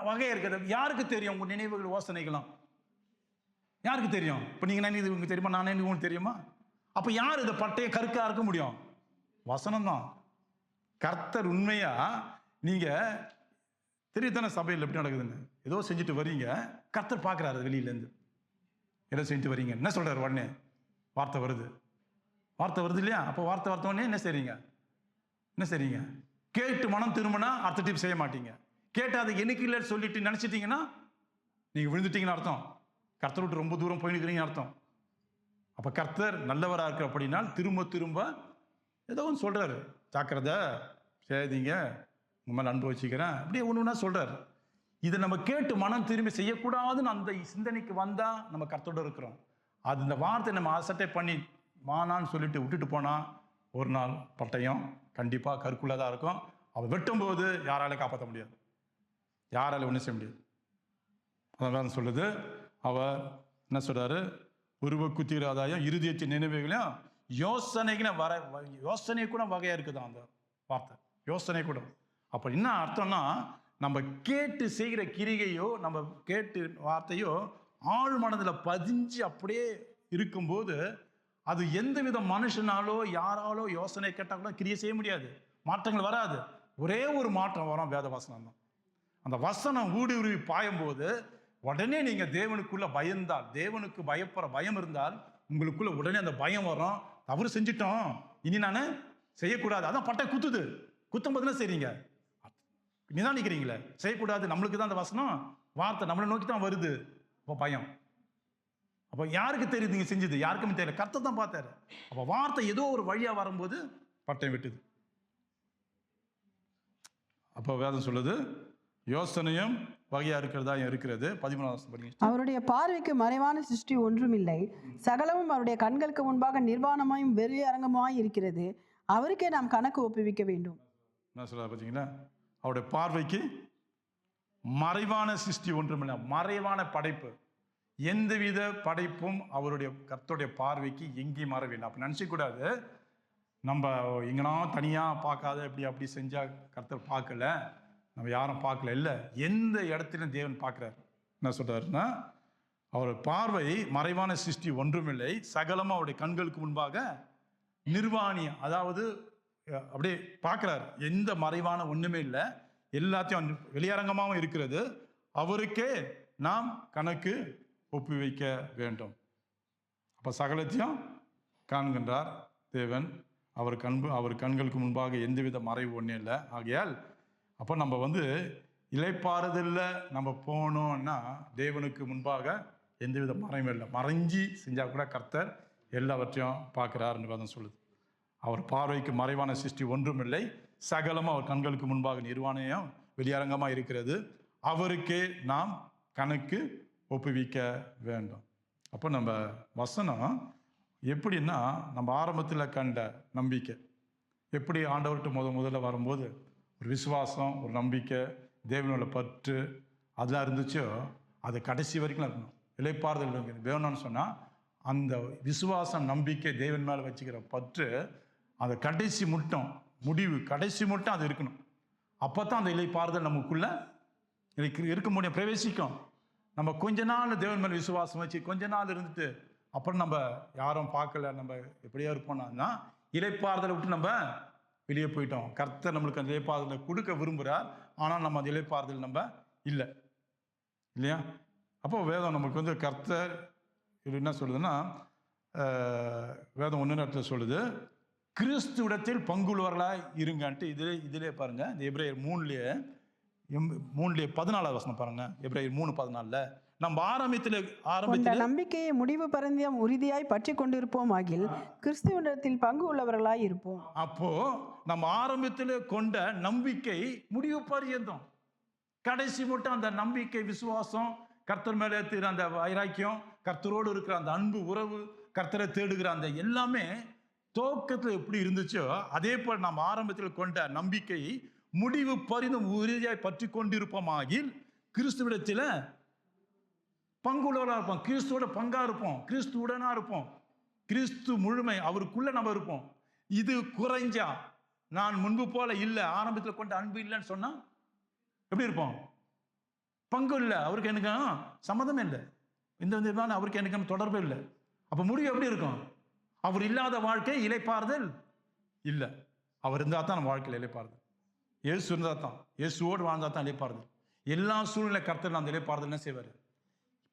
வகை இருக்கிறது. யாருக்கு தெரியும் உங்க நினைவுகள் யோசனைகளும்? யாருக்கு தெரியும்? இப்போ நீங்க நினைவு உங்களுக்கு தெரியுமா, நான் நினைவு உங்களுக்கு தெரியுமா? அப்போ யார் இதை பட்டைய கருக்கா இருக்க முடியும்? வசனம் தான். கர்த்தர் உண்மையா நீங்க தெரியத்தானே சபையில் எப்படி நடக்குதுன்னு, ஏதோ செஞ்சுட்டு வரீங்க, கர்த்தர் பார்க்குறாரு வெளியிலேருந்து, ஏதோ செஞ்சுட்டு வரீங்க, என்ன சொல்றாரு? உடனே வார்த்தை வருது, வார்த்தை வருது இல்லையா? அப்போ வார்த்தை உடனே என்ன செய்றீங்க? கேட்டு மனம் திரும்பினா அடுத்த டிப் செய்ய மாட்டீங்க. கேட்டு அது எனக்கு இல்லைன்னு சொல்லிட்டு நினைச்சிட்டீங்கன்னா நீங்க விழுந்துட்டீங்கன்னு அர்த்தம். கர்த்தர் விட்டு ரொம்ப தூரம் போயிருக்கிறீங்கன்னு அர்த்தம். அப்ப கர்த்தர் நல்லவராக இருக்கு அப்படின்னா திரும்ப திரும்ப ஏதோ ஒன்று சொல்றாரு, ஜாக்கிரதை செய்யாதீங்க, உங்க மேல அன்பு வச்சுக்கிறேன், அப்படியே ஒண்ணுன்னா சொல்றாரு. இதை நம்ம கேட்டு மனம் திரும்பி செய்யக்கூடாதுன்னு அந்த சிந்தனைக்கு வந்தா நம்ம கர்த்தரோட இருக்கிறோம். அது இந்த வார்த்தை நம்ம அசட்டை பண்ணி மானான்னு சொல்லிட்டு விட்டுட்டு போனா ஒரு நாள் பட்டயம் கண்டிப்பா கருக்குள்ளதான் இருக்கும். அவ வெட்டும் போது யாரால காப்பாற்ற முடியாது, யாரால ஒன்றும் செய்ய முடியாது. அதான் சொல்லுது. அவர் என்ன சொல்றாரு? உருவ குத்திராதாயம் இருதயத்தின் நினைவுகளையும் யோசனைகளும் யோசனை கூட வகையா இருக்குதான் அந்த வார்த்தை, யோசனை கூட. அப்ப என்ன அர்த்தம்னா, நம்ம கேட்டு செய்கிற கிரிகையோ நம்ம கேட்டு வார்த்தையோ ஆழ் மனதில் பதிஞ்சு அப்படியே இருக்கும்போது அது எந்தவித மனுஷனாலோ யாராலோ யோசனை கேட்டால் கூட கிரியை செய்ய முடியாது, மாற்றங்கள் வராது. ஒரே ஒரு மாற்றம் வரும், வேத வசனம் தான். அந்த வசனம் ஊடி உருவி பாயும் போது உடனே நீங்க தேவனுக்குள்ள பயந்தால், தேவனுக்கு பயப்படுற பயம் இருந்தால் உங்களுக்குள்ள உடனே அந்த பயம் வரும். தவறு செஞ்சிட்டோம், இனி நான் செய்யக்கூடாது. அதான் பட்டை குத்துது, குத்தும் போது என்ன செய்றீங்க? நிதானிக்கிறீங்களே, செய்யக்கூடாது. நம்மளுக்கு தான் அந்த வசனம் வார்த்தை நம்மளை நோக்கி தான் வருது. அப்போ பயம். அப்போ யாருக்கு தெரியுது நீங்க செஞ்சது? யாருக்குமே தெரியல, கர்த்தர் தான் பார்த்தாரு. அப்போ வார்த்தை ஏதோ ஒரு வழியா வரும்போது பட்டயம் விட்டுது. அப்போ வேதம் சொல்லுது, யோசனையும் வகையா இருக்கிறதா இருக்கிறது. 13 படிங்க. அவருடைய பார்வைக்கு மறைவான சிருஷ்டி ஒன்றுமில்லை, சகலமும் அவருடைய கண்களுக்கு முன்பாக நிர்வாணமாயும் வெளியரங்கமாய் இருக்கிறது, அவருக்கே நாம் கணக்கு ஒப்புவிக்க வேண்டும். என்ன சொல்றாரு பார்த்தீங்களா? அவருடைய பார்வைக்கு மறைவான சிருஷ்டி ஒன்றுமில்லை, மறைவான படைப்பு. எந்தவித படைப்பும் அவருடைய கர்த்தருடைய பார்வைக்கு எங்கேயும் மறைவில்லை. அப்படி நினைச்சக்கூடாது, நம்ம எங்கன்னா தனியா பார்க்காத இப்படி அப்படி செஞ்சா கர்த்தர் பார்க்கல, நம்ம யாரும் பார்க்கல. இல்லை, எந்த இடத்திலும் தேவன் பார்க்கிறார். என்ன சொல்றாருன்னா, அவர் பார்வை மறைவான சிருஷ்டி ஒன்றுமில்லை, சகலமும் அவருடைய கண்களுக்கு முன்பாக நிர்வாணி, அதாவது அப்படியே பார்க்கிறார். எந்த மறைவான ஒண்ணுமே இல்லை, எல்லாத்தையும் வெளியரங்கமாகவும் இருக்கிறது. அவருக்கே நாம் கணக்கு ஒப்பு வைக்க வேண்டும். அப்ப சகலத்தையும் காண்கின்றார் தேவன். அவர் கண்களுக்கு முன்பாக எந்தவித மறைவு ஒன்றும் இல்லை. ஆகையால் அப்போ நம்ம இளைப்பாறுதல்ல நம்ம போனோம்னா தேவனுக்கு முன்பாக எந்தவித மறைவும் இல்லை. மறைஞ்சி செஞ்சா கூட கர்த்தர் எல்லாவற்றையும் பார்க்கிறார்னு வேதம் சொல்லுது. அவர் பார்வைக்கு மறைவான சிருஷ்டி ஒன்றுமில்லை, சகலமும் அவர் கண்களுக்கு முன்பாக நிர்வாணையம் வெளியரங்கமாக இருக்கிறது, அவருக்கே நாம் கணக்கு ஒப்புவிக்க வேண்டும். அப்போ நம்ம வசனம் எப்படின்னா, நம்ம ஆரம்பத்தில் கண்ட நம்பிக்கை எப்படி ஆண்டவர்கிட்ட முதல்ல வரும்போது ஒரு விசுவாசம், ஒரு நம்பிக்கை, தேவனோட பற்று அதெல்லாம் இருந்துச்சோ, அது கடைசி வரைக்கும் இருக்கணும். இளைப்பாறுதல் வேணும்னு சொன்னால் அந்த விசுவாசம், நம்பிக்கை, தேவன் மேலே வச்சுக்கிற பற்று அந்த கடைசி மட்டும் அது இருக்கணும். அப்போ தான் அந்த இளைப்பாறுதல் நமக்குள்ள இருக்க முடியும், பிரவேசிக்கும். நம்ம கொஞ்ச நாள் தேவன் மேலே விசுவாசம் வச்சு கொஞ்ச நாள் இருந்துட்டு அப்புறம் நம்ம யாரும் பார்க்கல, நம்ம எப்படியோ இருப்போம்னா இளைப்பாறுதலை விட்டு நம்ம வெளியே போயிட்டோம். கர்த்தர் நம்மளுக்கு அந்த இளைப்பாறுதலை கொடுக்க விரும்புகிறார், ஆனால் நம்ம அந்த இளைப்பாறுதல் நம்ம இல்லை இல்லையா? அப்போ வேதம் நமக்கு வந்து கர்த்தர் இது என்ன சொல்லுதுன்னா, வேதம் ஒன்று இடத்துல சொல்லுது, கிறிஸ்துவிடத்தில் பங்குள்ளவர்களாய் இருங்கன்ட்டு. இதிலே பாருங்க, இந்த எபிரேயர் 3லயே 14வது வசனம் பாருங்க. எபிரேயர் 3:14 நம்ம கொண்ட நம்பிக்கையை முடிவு பரிந்தியம் உறுதியாய் பற்றி கொண்டிருப்போம் ஆகில் கிறிஸ்துவனிடத்தில் பங்கு உள்ளவர்களாய் இருப்போம். அப்போ நம்ம ஆரம்பத்தில் கொண்ட நம்பிக்கை முடிவு பரியந்தம், கடைசி மட்டும் அந்த நம்பிக்கை, விசுவாசம், கர்த்தர் மேலே இருக்கிற அந்த வைராக்கியம், கர்த்தரோடு இருக்கிற அந்த அன்பு உறவு, கர்த்தரை தேடுகிற அந்த எல்லாமே துவக்கத்தில் எப்படி இருந்துச்சோ அதே போல் நம்ம ஆரம்பத்தில் கொண்ட நம்பிக்கை முடிவு பரிந்தும் உறுதியாய் பற்றி கொண்டிருப்போமாகில் கிறிஸ்துவிடத்தில் பங்குள்ளவர்களாக இருப்போம், கிறிஸ்துவோட பங்கா இருப்போம், கிறிஸ்துவுடனா இருப்போம், கிறிஸ்து முழுமை அவருக்குள்ள நம்ம இருப்போம். இது குறைஞ்சா, நான் முன்பு போல இல்லை, ஆரம்பத்தில் கொண்ட அன்பு இல்லைன்னு சொன்னா எப்படி இருப்போம்? பங்கு இல்லை, அவருக்கு எனக்கு சம்மதமே இல்லை, இந்த அவருக்கு எனக்கு தொடர்பு இல்லை. அப்போ முடிவு எப்படி இருக்கும்? அவர் இல்லாத வாழ்க்கை இளைப்பாறுதல் இல்லை. அவர் இருந்தால் தான் நம்ம வாழ்க்கையில் இளைப்பாறுதல். இயேசு இருந்தால் தான், இயேசுவோடு வாழ்ந்தால் தான் இளைப்பாறுதல். எல்லா சூழ்நிலை கர்த்தர் அந்த இளைப்பாறுதல் என்ன செய்வார்?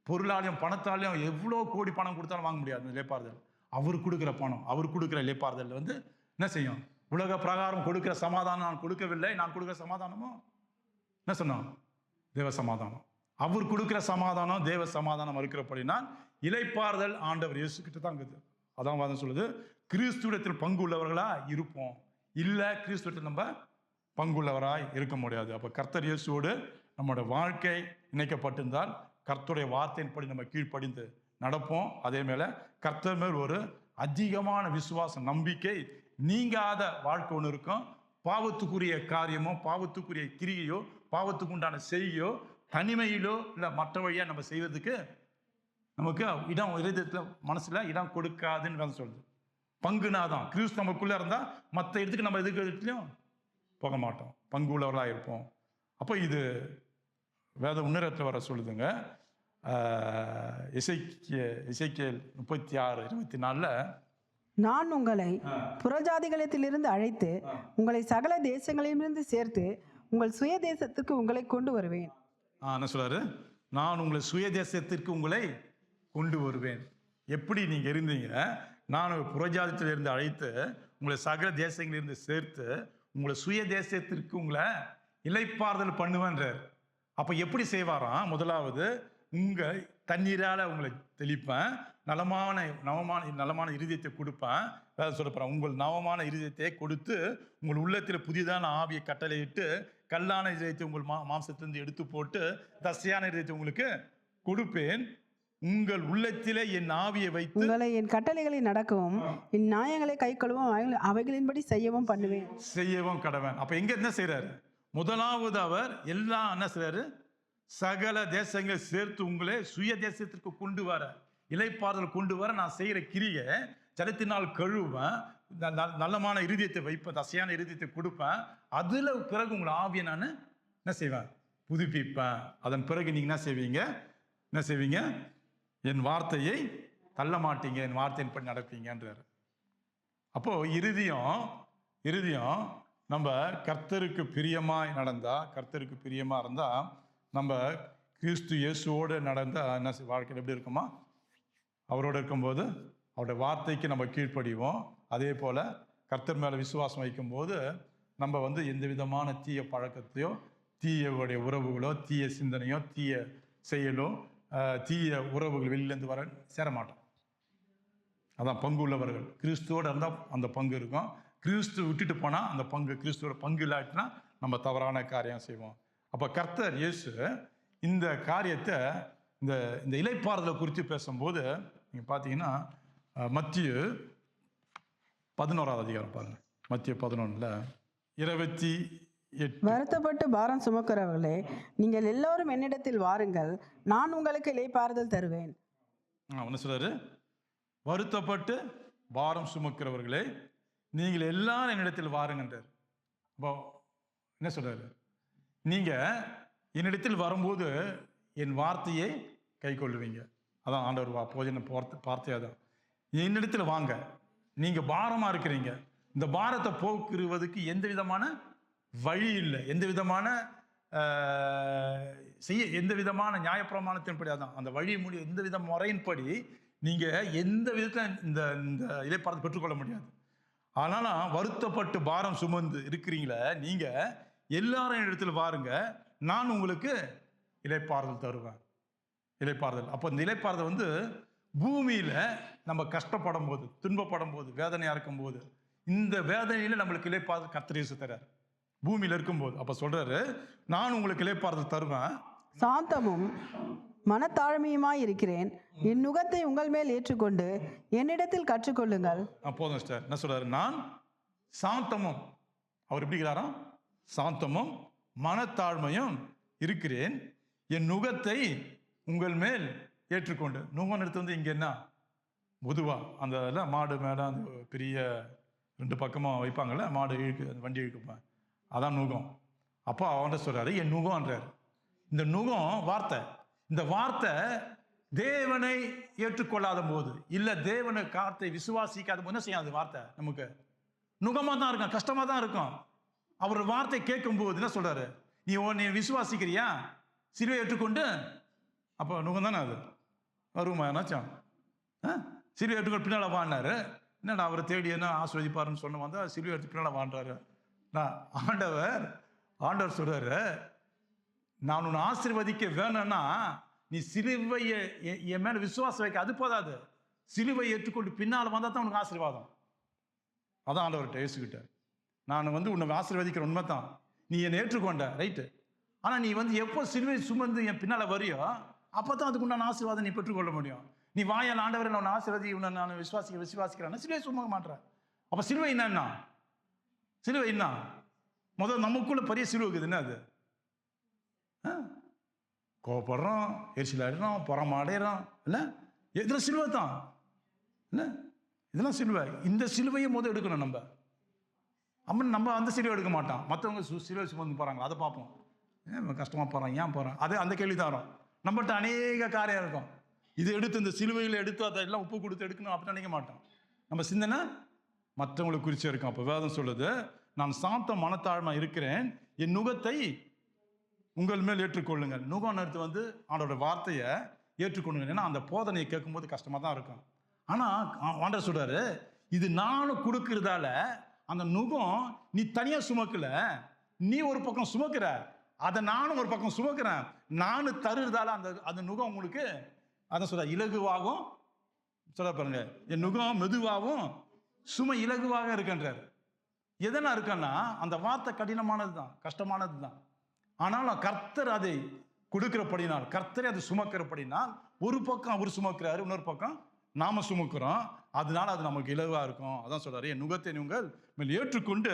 பொருளாலையும் பணத்தாலையும் எவ்வளோ கோடி பணம் கொடுத்தாலும் வாங்க முடியாது அந்த இளைப்பாறுதல். அவர் கொடுக்குற பணம், அவர் கொடுக்குற இளைப்பாறுதல் வந்து என்ன செய்யும்? உலக பிரகாரம் கொடுக்குற சமாதானம் நான் கொடுக்கவில்லை, நான் கொடுக்குற சமாதானமும் என்ன சொன்னோம்? தேவ சமாதானம். அவர் கொடுக்குற சமாதானம் தேவ சமாதானம் இருக்கிறபடினா இளைப்பாறுதல் ஆண்டவர் இயேசு கிட்ட தான் இருக்குது. அதான் வாதம் சொல்லுது, கிறிஸ்துவிடத்தில் பங்கு உள்ளவர்களா இருப்போம், இல்லை கிறிஸ்துவத்தில் நம்ம பங்குள்ளவராய் இருக்க முடியாது. அப்போ கர்த்தர் இயேசுவோடு நம்மளோட வாழ்க்கை இணைக்கப்பட்டிருந்தால் கர்த்தருடைய வார்த்தையின்படி நம்ம கீழ்ப்படிந்து நடப்போம். அதே மேல கர்த்தர் மேல் ஒரு அதிகமான விசுவாசம், நம்பிக்கை, நீங்காத வாழ்க்கை ஒன்று இருக்கும். பாவத்துக்குரிய காரியமோ, பாவத்துக்குரிய கிரியையோ, பாவத்துக்கு உண்டான செய்கையோ, தனிமையிலோ இல்லை மற்ற வழியா நம்ம செய்வதற்கு நமக்கு இடம், இதயத்தில் மனசுல இடம் கொடுக்காதுன்னு சொல்லுது. பங்குனாதான் கிறிஸ்து நமக்குள்ள இருந்தா மற்ற இடத்துக்கு நம்ம எதுக்கு இடத்துலையும் போக மாட்டோம், பங்கு உள்ளவர்களாக இருப்போம். அப்போ இது வேத முன்னேற்றத்தில் வர சொல்லுதுங்க. எசேக்கியேல் 36:24 நான் உங்களை புறஜாதிகளிலிருந்து அழைத்து உங்களை சகல தேசங்களிலிருந்து சேர்த்து உங்கள் சுய தேசத்திற்கு உங்களை கொண்டு வருவேன். என்ன சொல்றாரு? நான் உங்களை சுய தேசத்திற்கு உங்களை கொண்டு வருவேன். எப்படி நீங்க இருந்தீங்க, நான் புறஜாதியிலிருந்து அழைத்து உங்களை சகல தேசங்களிலிருந்து சேர்த்து உங்களை சுய தேசத்திற்கு உங்களை இளைப்பாறுதல் பண்ணுவேன்றார். அப்ப எப்படி செய்வாராம்? முதலாவது உங்க தண்ணீரால உங்களை தெளிப்பேன், நவமான இருதயத்தை கொடுப்பேன். வேற சொல்லப்படுறேன், உங்கள் நவமான இருதயத்தை கொடுத்து உங்கள் உள்ளத்தில் புதிதான ஆவியை கட்டளையிட்டு கல்லான இதயத்தை உங்கள் மாம்சத்திலிருந்து எடுத்து போட்டு தசையான இதயத்தை உங்களுக்கு கொடுப்பேன். உங்கள் உள்ளத்திலே என் ஆவியை வைத்து உங்களை என் கட்டளைகளை நடக்கவும் என் நியாயங்களை கை கொள்ளவும் அவைகளின்படி செய்யவும் பண்ணுவேன், செய்யவும் கடவேன். அப்ப எங்க என்ன செய்யறாரு? முதலாவது அவர் எல்லாம் என்ன செய்யறாரு? சகல தேசங்களை சேர்த்து உங்களை சுய தேசத்திற்கு கொண்டு வர, இளைப்பாறுதல் கொண்டு வர நான் செய்யற கிரியை ஜலத்தினால் கழுவேன், நல்லமான இருதயத்தை வைப்பேன், தசையான இருதயத்தை கொடுப்பேன். அதுல பிறகு உங்களை ஆவியை நான் என்ன செய்வேன்? புதுப்பிப்பேன். அதன் பிறகு நீங்க என்ன செய்வீங்க? என் வார்த்தையை தள்ள மாட்டீங்க, என் வார்த்தையின் படி நடப்பீங்கன்றார். அப்போ இருதயம் நம்ம கர்த்தருக்கு பிரியமாய் நடந்தா, கர்த்தருக்கு பிரியமா இருந்தா, நம்ம கிறிஸ்து இயேசுவோடு நடந்தா என்ன வாழ்க்கையில் எப்படி இருக்குமா? அவரோடு இருக்கும்போது அவருடைய வார்த்தைக்கு நம்ம கீழ்ப்படிவோம். அதே போல கர்த்தர் மேல விசுவாசம் வைக்கும்போது நம்ம எந்த விதமான தீய பழக்கத்தையோ, தீய உறவுகளோ, தீய சிந்தனையோ, தீய செயலோ, தீய உறவுகள் வெளியிலேருந்து வர சேரமாட்டோம். அதான் பங்கு உள்ளவர்கள். கிறிஸ்துவோடு இருந்தால் அந்த பங்கு இருக்கும். கிறிஸ்து விட்டுட்டு போனால் அந்த பங்கு, கிறிஸ்துவோட பங்கு இல்லாட்டினா நம்ம தவறான காரியம் செய்வோம். அப்போ கர்த்தர் இயேசு இந்த காரியத்தை, இந்த இளைப்பாறுதலை குறித்து பேசும்போது நீங்கள் பார்த்தீங்கன்னா மத்திய 11வது அதிகாரம் பாருங்க. மத்திய 11 28 வருத்தப்பட்டு பாரம் சுமக்கிறவர்களே, நீங்கள் எல்லோரும் என்னிடத்தில் வாருங்கள், நான் உங்களுக்கு இளைப்பாறுதல் தருவேன். என்ன சொல்றாரு? வருத்தப்பட்டு பாரம் சுமக்கிறவர்களே, நீங்கள் எல்லாரும் என்னிடத்தில் வாருங்கன்றார். அப்போ என்ன சொல்றாரு? நீங்க என்னிடத்தில் வரும்போது என் வார்த்தையை கை கொள்ளுவீங்க. அதான் ஆண்டவர் போஜன வார்த்தையாதான். என்னிடத்தில் வாங்க, நீங்க பாரமா இருக்கிறீங்க, இந்த பாரத்தை போக்குவதற்கு எந்த விதமான வழி இல்லை, எந்த விதமான செய்ய எந்த விதமான நியாயப்பிரமாணத்தின்படி அதான் அந்த வழிமொழி எந்த வித முறையின்படி நீங்கள் எந்த விதத்தில் இந்த இந்த இளைப்பாறுதல் பெற்றுக்கொள்ள முடியாது. ஆனாலும் வருத்தப்பட்டு பாரம் சுமந்து இருக்கிறீங்களே நீங்கள் எல்லாரும் இடத்துல பாருங்க, நான் உங்களுக்கு இளைப்பாறுதல் தருவேன். இளைப்பாறுதல். அப்போ இந்த இளைப்பாறுதல் வந்து பூமியில் நம்ம கஷ்டப்படும் போது, துன்பப்படும் போது, வேதனையாக இருக்கும்போது, இந்த வேதனையில் நம்மளுக்கு இளைப்பாறுதல் கர்த்தர் இயேசு தரார் பூமியில் இருக்கும்போது. அப்போ சொல்றாரு, நான் உங்களுக்கு இளைப்பாறுதல் தருவேன். சாந்தமும் மனத்தாழ்மையுமாய் இருக்கிறேன், என் நுகத்தை உங்கள் மேல் ஏற்றுக்கொண்டு என்னிடத்தில் கற்றுக்கொள்ளுங்கள். போதும் சார். என்ன சொல்றாரு? நான் சாந்தமும், அவர் எப்படி இருக்கிறாராம்? சாந்தமும் மனத்தாழ்மையும் இருக்கிறேன், என் நுகத்தை உங்கள் மேல் ஏற்றுக்கொண்டு. நுகம் எடுத்து வந்து இங்கே என்ன பொதுவாக அந்த மாடு மேலே அந்த பெரிய 2 பக்கமாக வைப்பாங்கள்ல, மாடு இழுக்கு, அந்த வண்டி இழுக்குப்பேன், அதான் நுகம். அப்போ அவன்கிட்ட சொல்றாரு, என் நுகம்ன்றார். இந்த நுகம் வார்த்தை, இந்த வார்த்தை தேவனை ஏற்றுக்கொள்ளாத போது, இல்லை தேவனை கார்த்தை விசுவாசிக்காத போது என்ன செய்யாது? வார்த்தை நமக்கு நுகமாக தான் இருக்கும், கஷ்டமாக தான் இருக்கும். அவர் வார்த்தை கேட்கும் போது என்ன சொல்றாரு? நீ விசுவாசிக்கிறியா? சிலுவை ஏற்றுக்கொண்டு. அப்போ நுகம் தானே அது வருமா? என்னாச்சும் சிலுவை ஏற்றுக்கொண்டு பின்னால் வாங்கினாரு. என்னடா அவரை தேடி என்ன ஆஸ்வதிப்பாருன்னு சொன்ன வந்தால் சிலுவை எடுத்து பின்னால் வாழ்றாரு. நான் ஆண்டவர் சொல்றாரு, நான் உன்னை ஆசீர்வதிக்க வேணும்னா நீ சிலுவையை என் மேல விசுவாசம் வைக்க, அது போதாது, சிலுவை ஏற்றுக்கொண்டு பின்னால் வந்தால் தான் உனக்கு ஆசீர்வாதம். அதான் ஆண்டவர்கிட்ட ஏசுக்கிட்ட, நான் வந்து உன்னை ஆசீர்வதிக்கிற உண்மை தான், நீ என்னை ஏற்றுக்கொண்ட ரைட்டு, ஆனால் நீ வந்து எப்போ சிலுவை சுமந்து என் பின்னால் வரியோ அப்போ தான் அதுக்கு உண்டான ஆசீர்வாதம் நீ பெற்றுக்கொள்ள முடியும். நீ வாயால் ஆண்டவரை நான் ஆசீர்வதி உன்னை நான் விசுவாசிக்கிறேன், சிலுவை சுமக்க மாட்டேன். அப்போ சிலுவை என்னன்னா? சிலுவை என்ன? முதல் நமக்குள்ள பெரிய சிலுவை இருக்குது. என்ன அது? கோவப்படுறோம், எரிச்சல் ஆயிடுறோம், புறம் அடையிறோம், இல்லை? இதெல்லாம் சிலுவை தான், இல்லை? இதெல்லாம் சிலுவை. இந்த சிலுவையை முதல் எடுக்கணும் நம்ம. நம்ம அந்த சிலுவை எடுக்க மாட்டோம், மற்றவங்க சிலுவை சுமந்து போகிறாங்க, அதை பார்ப்போம். ஏன் கஷ்டமாக போகிறான், ஏன் போகிறான், அது அந்த கேள்வி தான் வரும். நம்மகிட்ட அநேக காரியம் இருக்கும், இது எடுத்து இந்த சிலுவையில் எடுத்து அதெல்லாம் உப்பு கொடுத்து எடுக்கணும் அப்படின்னு நினைக்க மாட்டோம். நம்ம சிந்தனை மற்றவங்களுக்கு குறித்து இருக்கும். அப்போ வேதம் சொல்லுது, நான் சாந்த மனத்தாழ்மை இருக்கிறேன், என் நுகத்தை உங்கள் மேல் ஏற்றுக்கொள்ளுங்கள். நுகம் எடுத்து வந்து ஆண்டோட வார்த்தையை ஏற்றுக்கொள்ளுங்க. ஏன்னா அந்த போதனையை கேட்கும்போது கஷ்டமாக தான் இருக்கும். ஆனால் ஆண்டவர் சொல்றாரு, இது நானும் கொடுக்கறதால அந்த நுகம் நீ தனியாக சுமக்கல, நீ ஒரு பக்கம் சுமக்கிற, அதை நானும் ஒரு பக்கம் சுமக்கிறேன். நானும் தருறதால அந்த நுகம் உங்களுக்கு அதான் சொல்ற இலகுவாகும். சொல்ல பாருங்க, என் நுகம் மெதுவாகவும் சுமை இலகுவாக இருக்கின்றார். எதனா இருக்குன்னா அந்த வார்த்தை கடினமானது தான், கஷ்டமானது தான். ஆனாலும் கர்த்தர் அதை கொடுக்கிறபடினால், கர்த்தரை அதை சுமக்கிறபடினால், ஒரு பக்கம் அவர் சுமக்கிறாரு, இன்னொரு பக்கம் நாம சுமக்கிறோம். அதனால அது நமக்கு இலகுவா இருக்கும். அதான் சொல்றாரு, என் நுகத்தை நீங்கள் மேல் ஏற்றுக்கொண்டு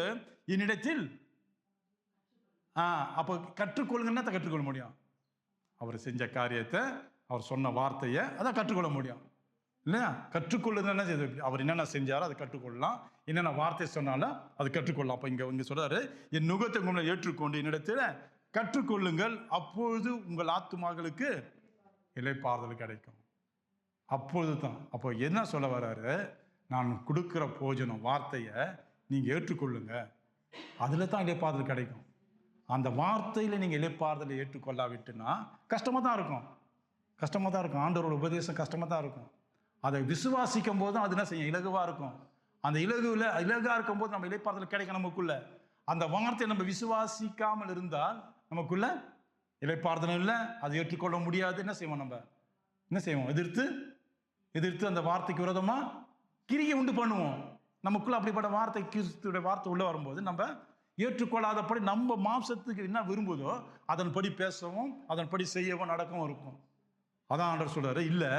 என்னிடத்தில் அப்போ கற்றுக்கொள்ளுங்கன்னா கற்றுக்கொள்ள முடியும். அவர் செஞ்ச காரியத்தை, அவர் சொன்ன வார்த்தையை அதான் கற்றுக்கொள்ள முடியும் இல்லையா? கற்றுக்கொள்ளுதுன்னா அவர் என்னென்ன செஞ்சாரோ அதை கற்றுக்கொள்ளலாம், என்னென்ன வார்த்தை சொன்னாலும் அது கற்றுக்கொள்ளலாம். அப்போ இங்கே சொல்றாரு, என் நுகத்தை உங்களை ஏற்றுக்கொண்டு என்னிடத்தில் கற்றுக்கொள்ளுங்கள், அப்பொழுது உங்கள் ஆத்துமாக்களுக்கு இளைப்பாறுதல் கிடைக்கும். அப்பொழுது தான். அப்போ என்ன சொல்ல வர்றாரு? நான் கொடுக்குற போஜனம் வார்த்தையை நீங்கள் ஏற்றுக்கொள்ளுங்க, அதில் தான் இளைப்பாறுதல் கிடைக்கும். அந்த வார்த்தையில் நீங்கள் இளைப்பாறுதலை ஏற்றுக்கொள்ளாவிட்டுனா கஷ்டமாக தான் இருக்கும், கஷ்டமாக தான் இருக்கும். ஆண்டவரோட உபதேசம் கஷ்டமாக தான் இருக்கும். அதை விசுவாசிக்கும் போதும் அது என்ன செய்யும்? இலகுவாக இருக்கும். அந்த இலகுவாக இருக்கும் போது நம்ம இளைப்பாறுதல் கிடைக்கும் நமக்குள்ள. அந்த வார்த்தையை நம்ம விசுவாசிக்காமல் இருந்தால் நமக்குள்ள இளைப்பாறுதலும் இல்லை, அதை ஏற்றுக்கொள்ள முடியாது. என்ன செய்வோம்? நம்ம என்ன செய்வோம்? எதிர்த்து அந்த வார்த்தைக்கு விரோதமாக கிரியை உண்டு பண்ணுவோம். நமக்குள்ள அப்படிப்பட்ட வார்த்தை, கிறிஸ்துவோட வார்த்தை உள்ள வரும்போது நம்ம ஏற்றுக்கொள்ளாதபடி நம்ம மாம்சத்துக்கு என்ன விரும்புதோ அதன்படி பேசவும், அதன்படி செய்யவும், நடக்கவும் இருக்கும். அதான் ஆண்டவர் சொல்றாரு, இல்லை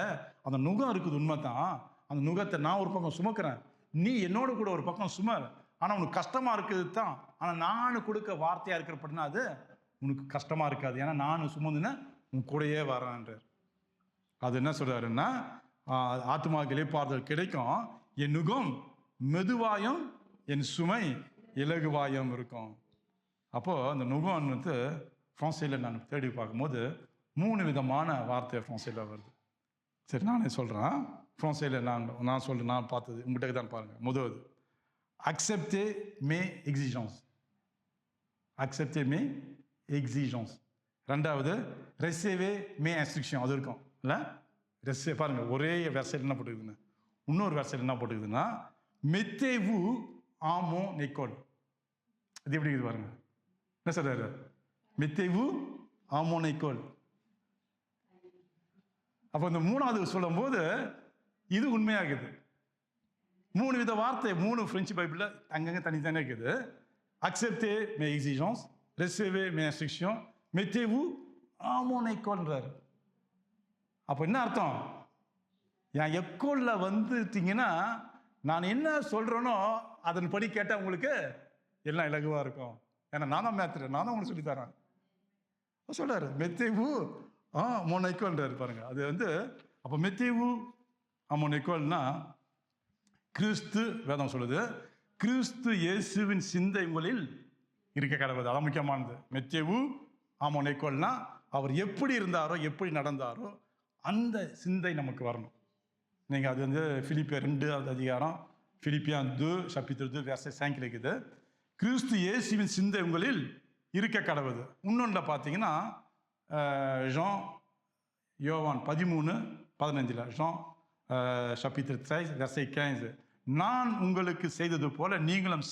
அந்த நுகம் இருக்குது, உண்மை தான். அந்த நுகத்தை நான் ஒரு பக்கம் சுமக்கிறேன், நீ என்னோட கூட ஒரு பக்கம் சுமர். ஆனால் உனக்கு கஷ்டமா இருக்குது தான். ஆனால் நான் கொடுக்க வார்த்தையா இருக்கிறப்படினா அது உனக்கு கஷ்டமா இருக்காது. ஏன்னா நான் சுமந்துன்னா உன் கூடயே வரேன்றார். அது என்ன சொல்றாருன்னா, ஆத்துமாவுக்கு இளைப்பாறுதல் கிடைக்கும், என் நுகம் மெதுவாயும் என் சுமை இலகுவாயும் இருக்கும். அப்போது அந்த நுகம் வந்து ஃப்ரான்ஸையில் நான் தேடி பார்க்கும்போது 3 விதமான வார்த்தை ஃப்ரான்ஸையில் வருது. சரி, நானே சொல்கிறேன். ஃப்ரான்ஸையில் நான் பார்த்தது உங்கள்கிட்ட தான் பாருங்கள். முதல், அக்செப்டே மே எக்ஸிஜன்ஸ். அக்செப்டே மே எக்ஸிஜன்ஸ். ரெண்டாவது ரெசேவே மே இன்ஸ்ட்ரக்ஷன், அது இருக்கும் இல்லை. பாருங்க, ஒரே வெர்சைட் என்ன போட்டுக்குதுன்னு, இன்னொரு வெர்சைட் என்ன போட்டுக்குதுன்னா மெத்தேவு ஆமோ நெக்கோல். இது எப்படி இருக்குது பாருங்க, என்ன சொல்றாரு? மெத்தேவு ஆமோ நெக்கோல். அப்போ இந்த மூணாவது சொல்லும் போது இது உண்மையாகுது. 3 வித வார்த்தை, 3 பிரெஞ்சு பைபிளில் அங்கங்கே தனித்தனியாக இருக்குது. அக்செப்டே மே எக்ஸிஜன்ஸ், ரெசேவே மே இன்ஸ்ட்ரக்ஷன், மெத்தேவு ஆமோ நெக்கோல்ன்றாரு. அப்போ என்ன அர்த்தம்? என் எக்கோலில் வந்துட்டீங்கன்னா நான் என்ன சொல்கிறேனோ அதன்படி கேட்டால் உங்களுக்கு எல்லாம் இலகுவாக இருக்கும். ஏன்னா நான் தான் மேத்துறேன், நான் தான் உங்களுக்கு சொல்லித்தரேன். சொல்கிறாரு மெத்தேவு மோனைக்கோல்ன்றாரு பாருங்க. அது அப்போ மெத்தேவு மோனைக்கோல்னா கிறிஸ்து, வேதம் சொல்லுது, கிறிஸ்து இயேசுவின் சிந்தை உங்களில் இருக்க கடவுள். அதான் முக்கியமானது. மெத்தேவு மோனைக்கோல்னா அவர் எப்படி இருந்தாரோ, எப்படி நடந்தாரோ அந்த சிந்தை நமக்கு வரணும். நீங்கள் அது பிலிப்பியர் 2 அதிகாரம், பிலிப்பியன் 2 chapitre 2 verset 5 இருக்குது. கிறிஸ்து இயேசுவின் சிந்தை உங்களில் இருக்க கடவுள். இன்னொன்றில் பார்த்தீங்கன்னா யோவான் 13:15, ஜான் chapitre 13 verset 15, நான் உங்களுக்கு செய்தது போல நீங்களும்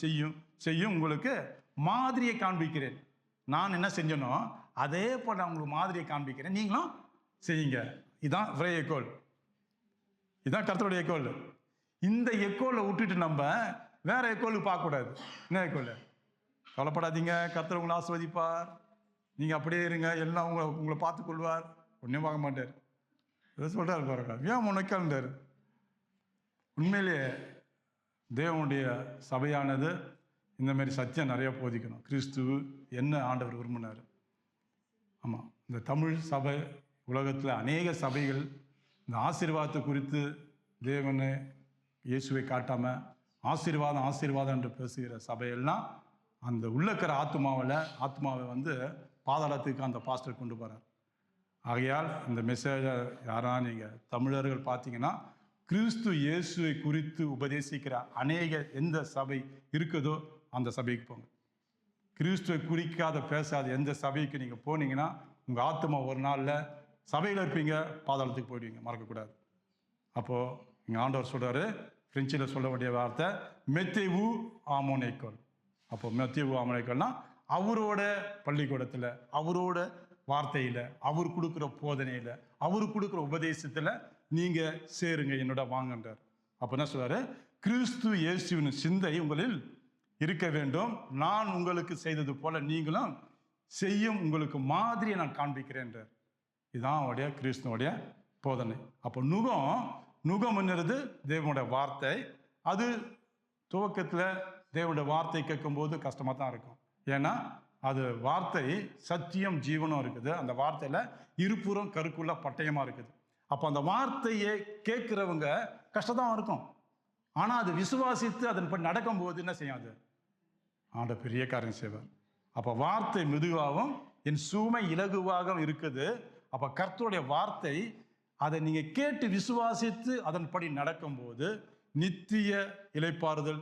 செய்யும் உங்களுக்கு மாதிரியை காண்பிக்கிறேன். நான் என்ன செஞ்சனோ அதே போல நான் உங்களுக்கு மாதிரியை காண்பிக்கிறேன், நீங்களும் செய்யுங்க. இதுதான் விரை எக்கோல், இதுதான் கர்த்தருடைய எக்கோல். இந்த எக்கோலை விட்டுட்டு நம்ம வேற எக்கோலுக்கு பார்க்கக்கூடாது. என்ன எக்கோல்? கவலைப்படாதீங்க, கர்த்தர் உங்களை ஆசீர்வதிப்பார், நீங்கள் அப்படியே இருங்க, எல்லாம் உங்களை பார்த்துக்கொள்வார், ஒன்றும் பார்க்க மாட்டார். இதை சொல்கிறார் பாருங்க, ஏன் முனைக்காண்டார். உண்மையிலேயே தேவனுடைய சபையானது இந்த மாதிரி சத்தியம் நிறைய போதிக்கணும். கிறிஸ்து என்ன ஆண்டவர் விரும்பினார். ஆமாம், இந்த தமிழ் சபை உலகத்தில் அநேக சபைகள் இந்த ஆசீர்வாதத்தை குறித்து தேவனை இயேசுவை காட்டாமல் ஆசீர்வாதம் என்று பேசுகிற சபையெல்லாம் அந்த உள்ளக்கிற ஆத்மாவை பாதாளத்துக்கு அந்த பாஸ்டர் கொண்டு போகிறார். ஆகையால் இந்த மெசேஜை யாரா நீங்கள் தமிழர்கள் பார்த்தீங்கன்னா, கிறிஸ்து இயேசுவை குறித்து உபதேசிக்கிற அநேக எந்த சபை இருக்குதோ அந்த சபைக்கு போங்க. கிறிஸ்துவை குறிக்காத பேசாத எந்த சபைக்கு நீங்கள் போனீங்கன்னா உங்கள் ஆத்மா ஒரு நாளில் சபையில் இருப்பீங்க, பாதாளத்துக்கு போயிடுவீங்க, மறக்கக்கூடாது. அப்போது இங்கே ஆண்டவர் சொல்கிறாரு, பிரெஞ்சில் சொல்ல வேண்டிய வார்த்தை மெத்தேவு ஆமோனைக்கோல். அப்போ மெத்தேவு ஆமோனைக்கோல்னா அவரோட பள்ளிக்கூடத்தில், அவரோட வார்த்தையில், அவர் கொடுக்குற போதனையில், அவர் கொடுக்குற உபதேசத்தில் நீங்கள் சேருங்க, என்னோட வாங்கன்றார். அப்போ என்ன சொல்றாரு? கிறிஸ்து இயேசுவின் சிந்தை உங்களில் இருக்க வேண்டும், நான் உங்களுக்கு செய்தது போல நீங்களும் செய்யும் உங்களுக்கு மாதிரியை நான் காண்பிக்கிறேன்றார். இதுதான் அவருடைய கிறிஸ்துவனுடைய போதனை. அப்போ நுகம்ங்கிறது தேவனுடைய வார்த்தை. அது துவக்கத்தில் தேவனுடைய வார்த்தை கேட்கும்போது கஷ்டமாக தான் இருக்கும். ஏன்னா அது வார்த்தை சத்தியம் ஜீவனும் இருக்குது. அந்த வார்த்தையில் இருபுறம் கருக்குள்ள பட்டயமாக இருக்குது. அப்போ அந்த வார்த்தையை கேட்குறவங்க கஷ்டமாக இருக்கும். ஆனால் அது விசுவாசித்து அதன்படி நடக்கும்போது என்ன செய்யாது? ஆண்ட பெரிய காரியம் செய்வார். அப்போ வார்த்தை மெதுவாகவும் என் சுமை இலகுவாகவும் இருக்குது. அப்போ கர்த்தருடைய வார்த்தை அதை நீங்கள் கேட்டு விசுவாசித்து அதன்படி நடக்கும்போது நித்திய இளைப்பாறுதல்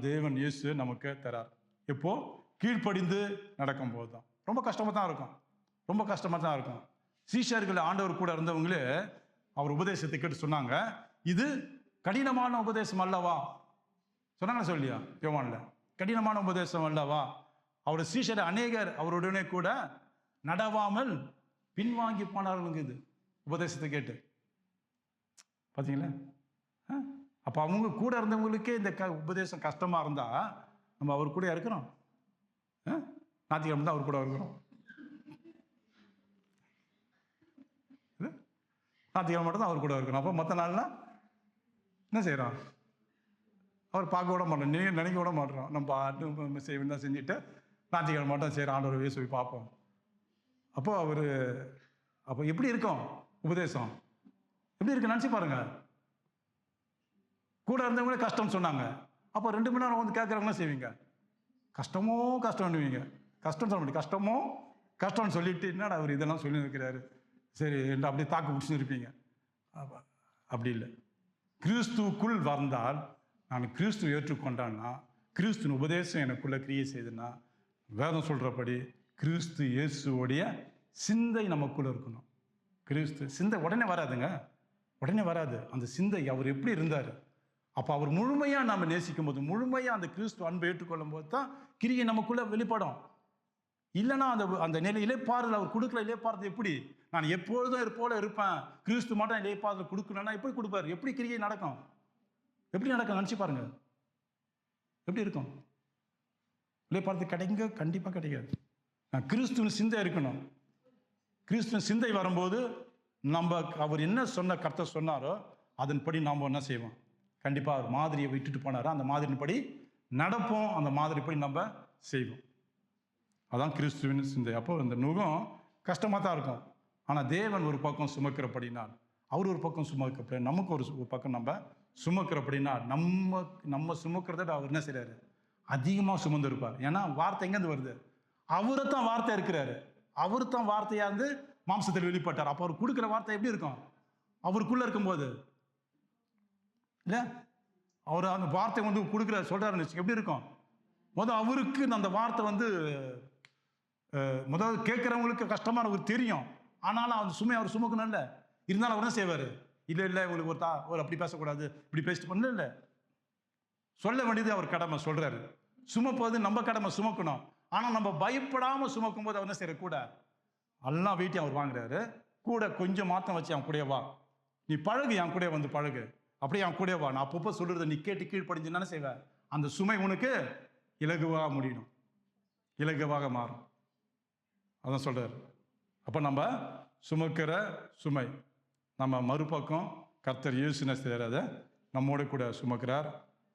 தேவன் இயேசு நமக்கு தரார். இப்போ கீழ்ப்படிந்து நடக்கும்போது தான் ரொம்ப கஷ்டமாக தான் இருக்கும். சீஷர்கள் ஆண்டவர் கூட இருந்தவங்களே அவர் உபதேசத்தை கேட்டு சொன்னாங்க, இது கடினமான உபதேசம் அல்லவா சொன்னாங்க. சொல்லியா யோவான்ல, கடினமான உபதேசம் அல்லவா? அவருடைய சீஷர் அநேகர் அவருடனே கூட நடவாமல் பின்வாங்கி போனார்கள். இது உபதேசத்தை கேட்டு பார்த்தீங்களா? அப்போ அவங்க கூட இருந்தவங்களுக்கே இந்த உபதேசம் கஷ்டமா இருந்தா நம்ம அவர் கூட இருக்கிறோம். ஞாயிற்றுக்கிழமை தான் அவர் கூட இருக்கிறோம். ஞாயிற்றுக்கிழமை மட்டும் தான் அவர் கூட இருக்கணும். அப்போ மற்ற நாள்லாம் என்ன செய்கிறோம்? அவர் பார்க்க விட மாட்டோம், நினைக்க விட மாட்டோம். நம்ம பாட்டு செய்வேன் தான் செஞ்சுட்டு ஞாயிற்றுக்கிழமை மட்டும் சரி ஆண்டவர் இயேசுவை பார்ப்போம். அப்போ எப்படி இருக்கும் உபதேசம்? எப்படி இருக்கு நினச்சி பாருங்க. கூட இருந்தவங்களே கஷ்டம் சொன்னாங்க. அப்போ 2 மணி நேரம் வந்து கேட்குறவங்களா செய்வீங்க? கஷ்டம்னுவீங்க. கஷ்டம் சொல்ல முடியும். கஷ்டம்னு சொல்லிட்டு என்னடா அவர் இதெல்லாம் சொல்லி இருக்கிறாரு சரி என்று அப்படியே தாக்கு பிடிச்சுன்னு இருப்பீங்க. அப்படி இல்லை. கிறிஸ்துவுக்குள் வந்தால், நான் கிறிஸ்துவை ஏற்றுக்கொண்டான்னா, கிறிஸ்துவின் உபதேசம் எனக்குள்ள கிரியை செய்துன்னா வேதம் சொல்றபடி கிறிஸ்து இயேசுவோடைய சிந்தை நமக்குள்ள இருக்கணும். கிறிஸ்து சிந்தை உடனே வராதுங்க, உடனே வராது. அந்த சிந்தை அவர் எப்படி இருந்தார், அப்போ அவர் முழுமையாக நாம் நேசிக்கும் போது, முழுமையாக அந்த கிறிஸ்து அன்பை ஏற்றுக்கொள்ளும் போது தான் கிரியை நமக்குள்ள வெளிப்படும். இல்லைன்னா அந்த இலைப்பாறுதல் அவர் கொடுக்கல. இலைப்பாறுதல் எப்படி, நான் எப்பொழுதும் போல இருப்பேன், கிறிஸ்து மட்டும் இலைப்பாறுதல் கொடுக்கலன்னா எப்படி கொடுப்பாரு, எப்படி கிரியை நடக்கும், எப்படி நடக்கும் நினச்சி பாருங்க, எப்படி இருக்கும்? இலைப்பாறுதல் கிடைங்க, கண்டிப்பாக கிடைக்காது. நான் கிறிஸ்துவின் சிந்தை இருக்கணும். கிறிஸ்துவின் சிந்தை வரும்போது நம்ம அவர் என்ன சொன்ன கர்த்தர் சொன்னாரோ அதன்படி நாம் என்ன செய்வோம், கண்டிப்பாக அவர் மாதிரியை விட்டுட்டு போனாரோ அந்த மாதிரின்படி நடப்போம், அந்த மாதிரிப்படி நம்ம செய்வோம். அதான் கிறிஸ்துவின் சிந்தை. அப்போ இந்த நுகம் கஷ்டமாக தான் இருக்கும். ஆனால் தேவன் ஒரு பக்கம் சுமக்கிறபடினால், அவர் ஒரு பக்கம் சுமக்கப்படி, நமக்கு ஒரு பக்கம் நம்ம சுமக்கிறபடினா, நம்ம சுமக்கிறத அவர் என்ன செய்கிறாரு, அதிகமாக சுமந்து இருப்பார். ஏன்னா வார்த்தை எங்கேருந்து வருது, அவரை தான் வார்த்தை இருக்கிறாரு, அவரு தான் வார்த்தையாக இருந்து மாம்சத்தில் வெளிப்பட்டார். அப்போ அவர் கொடுக்குற வார்த்தை எப்படி இருக்கும், அவருக்குள்ள இருக்கும்போது இல்லை, அவர் அந்த வார்த்தை வந்து கொடுக்குற சொல்றாருன்னு எப்படி இருக்கும், அவருக்கு அந்த வார்த்தை முதல் கேட்குறவங்களுக்கு கஷ்டமா அவருக்கு தெரியும். ஆனாலும் அந்த சுமை அவர் சுமக்கணும் இல்லை, இருந்தாலும் அவர் என்ன செய்வார், இல்லை உங்களுக்கு ஒரு அப்படி பேசக்கூடாது, இப்படி பேசிட்டு பண்ணல, இல்லை, சொல்ல வேண்டியது அவர் கடமை சொல்றாரு. சுமப்பது நம்ம கடமை, சுமக்கணும். ஆனால் நம்ம பயப்படாம சுமக்கும் போது அவர் என்ன செய்யற, கூட எல்லாம் வீட்டையும் அவர் வாங்குறாரு, கூட கொஞ்சம் மாத்தம் வச்சு அவன் கூட வா, நீ பழகு, என் கூட வந்து பழகு, அப்படியே அவன் கூட வா, நான் அப்பப்போ சொல்றத நீ கேட்டு கீழ்ப்படிஞ்சுன்னு செய்வேன், அந்த சுமை உனக்கு இலகுவாக முடியணும், இலகுவாக மாறும். அதான் சொல்றாரு. அப்போ நம்ம சுமக்கிற சுமை, நம்ம மறுபக்கம் கர்த்தர் இயேசுன செய்கிறத நம்மோட கூட சுமக்கிறார்.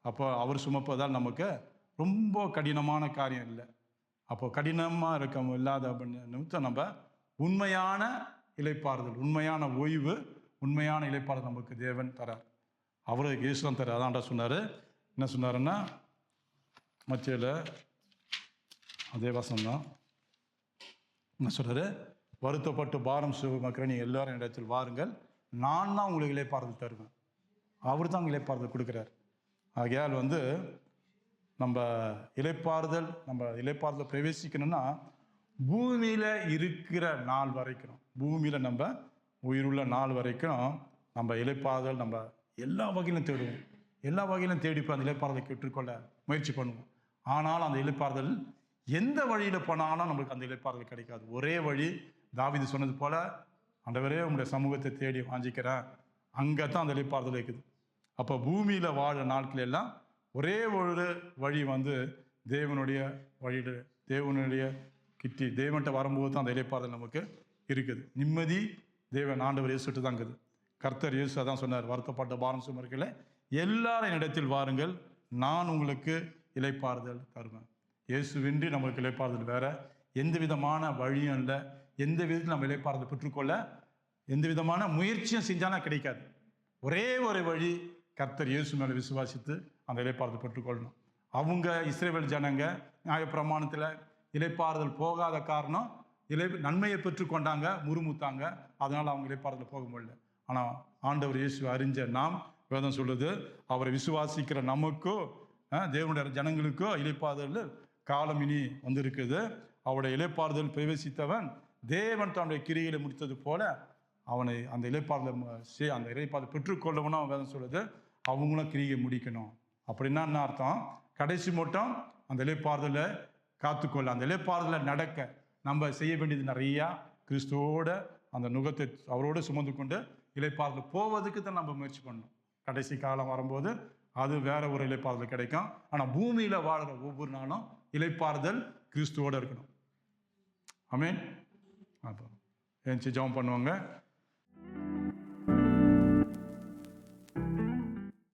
அப்போ அவர் சுமப்பதால் நமக்கு ரொம்ப கடினமான காரியம் இல்லை. அப்போ கடினமாக இருக்க இல்லாத நிமித்தம் நம்ம உண்மையான இளைப்பாறுதல், உண்மையான ஓய்வு, உண்மையான இளைப்பாறுதல் நமக்கு தேவன் தரார். அவருக்கு இயேசுதான் தரார். அதான்டா சொன்னார். என்ன சொன்னாருன்னா, மத்தியில் அதே வசனம்தான் என்ன சொல்றாரு, வருத்தப்பட்டு பாரம் சுமக்கிற நீ எல்லாரும் இடத்தில் வாருங்கள், நான் தான் உங்களுக்கு இளைப்பாறுதல் தருவேன். அவர் தான் இளைப்பாறுதல் கொடுக்குறார். ஆகையால் நம்ம இளைப்பாறுதல் பிரவேசிக்கணும்னா பூமியில் இருக்கிற நாள் வரைக்கும், பூமியில் நம்ம உயிருள்ள நாள் வரைக்கும் நம்ம இளைப்பாறுதல் நம்ம எல்லா வகையிலும் தேடுவோம், எல்லா வகையிலும் தேடிப்போ அந்த இளைப்பாறுதலை பெற்றுக்கொள்ள முயற்சி பண்ணுவோம். ஆனால் அந்த இளைப்பாறுதல் எந்த வழியில் போனாலும் நம்மளுக்கு அந்த இளைப்பாறுதல் கிடைக்காது. ஒரே வழி, தாவீது சொன்னது போல, ஆண்டவரே உங்களுடைய சமூகத்தை தேடி வாஞ்சிக்கிறேன், அங்கே தான் அந்த இளைப்பாறுதல் இருக்குது. அப்போ பூமியில் வாழ நாட்கள் எல்லாம் ஒரே ஒரு வழி தேவனுடைய வழியில், தேவனுடைய கிட்டி தேவன்கிட்ட வரும்போது தான் அந்த இளைப்பாறுதல் நமக்கு இருக்குது. நிம்மதி தேவன் ஆண்டவர் இயேசுட்டு தான் இருக்குது. கர்த்தர் இயேசு அதான் சொன்னார், வருத்தப்பட்ட பாரம் சுமக்கிற எல்லாரும் இடத்தில் வாருங்கள், நான் உங்களுக்கு இளைப்பாறுதல் தருவேன். இயேசுவின்றி நம்மளுக்கு இளைப்பாறுதல் வேற எந்த விதமான வழியும் இல்லை. எந்த விதத்தில் நம்ம இளைப்பாறுதல் பெற்றுக்கொள்ள எந்த விதமான முயற்சியும் செஞ்சாலும் கிடைக்காது. ஒரே ஒரு வழி, கர்த்தர் இயேசு மேலே விசுவாசித்து அந்த இளைப்பாறுதல் பெற்றுக்கொள்ளணும். அவங்க இஸ்ரவேல் ஜனங்க நியாயப்பிரமாணத்தில் இளைப்பாறுதல் போகாத காரணம் நன்மையை பெற்றுக்கொண்டாங்க, முறுமுத்தாங்க, அதனால் அவங்க இளைப்பாறுதல் போக முடியல. ஆனால் ஆண்டவர் இயேசு அறிஞ்ச நாம், வேதம் சொல்லுது, அவரை விசுவாசிக்கிற நமக்கோ தேவனுடைய ஜனங்களுக்கோ இளைப்பாறுதல் காலம் இனி வந்திருக்குது. அவருடைய இளைப்பாறுதல் பிரவேசித்தவன் தேவன் தன்னுடைய கிரிகளை முடித்தது போல அவனை அந்த இளைப்பாறுதல் பெற்றுக்கொள்ளவனும் வேதம் சொல்லுது, அவங்களும் கிரியை முடிக்கணும். அப்படின்னா என்ன அர்த்தம், கடைசி மட்டும் அந்த இளைப்பாறுதலை காத்துக்கொள்ள, அந்த இளைப்பாறுதலை நடக்க நம்ம செய்ய வேண்டியது நிறையா. கிறிஸ்துவோட அந்த நுகத்தை அவரோடு சுமந்து கொண்டு இளைப்பாறுதல் போவதுக்கு தான் நம்ம முயற்சி பண்ணணும். கடைசி காலம் வரும்போது அது வேற ஒரு இளைப்பாறுதல் கிடைக்கும். ஆனால் பூமியில் வாழ்கிற ஒவ்வொரு நாளும் இளைப்பாறுதல் கிறிஸ்துவோடு இருக்கணும். ஆமென். அப்போ ஏஞ்சி ஜெபம் பண்ணுவாங்க.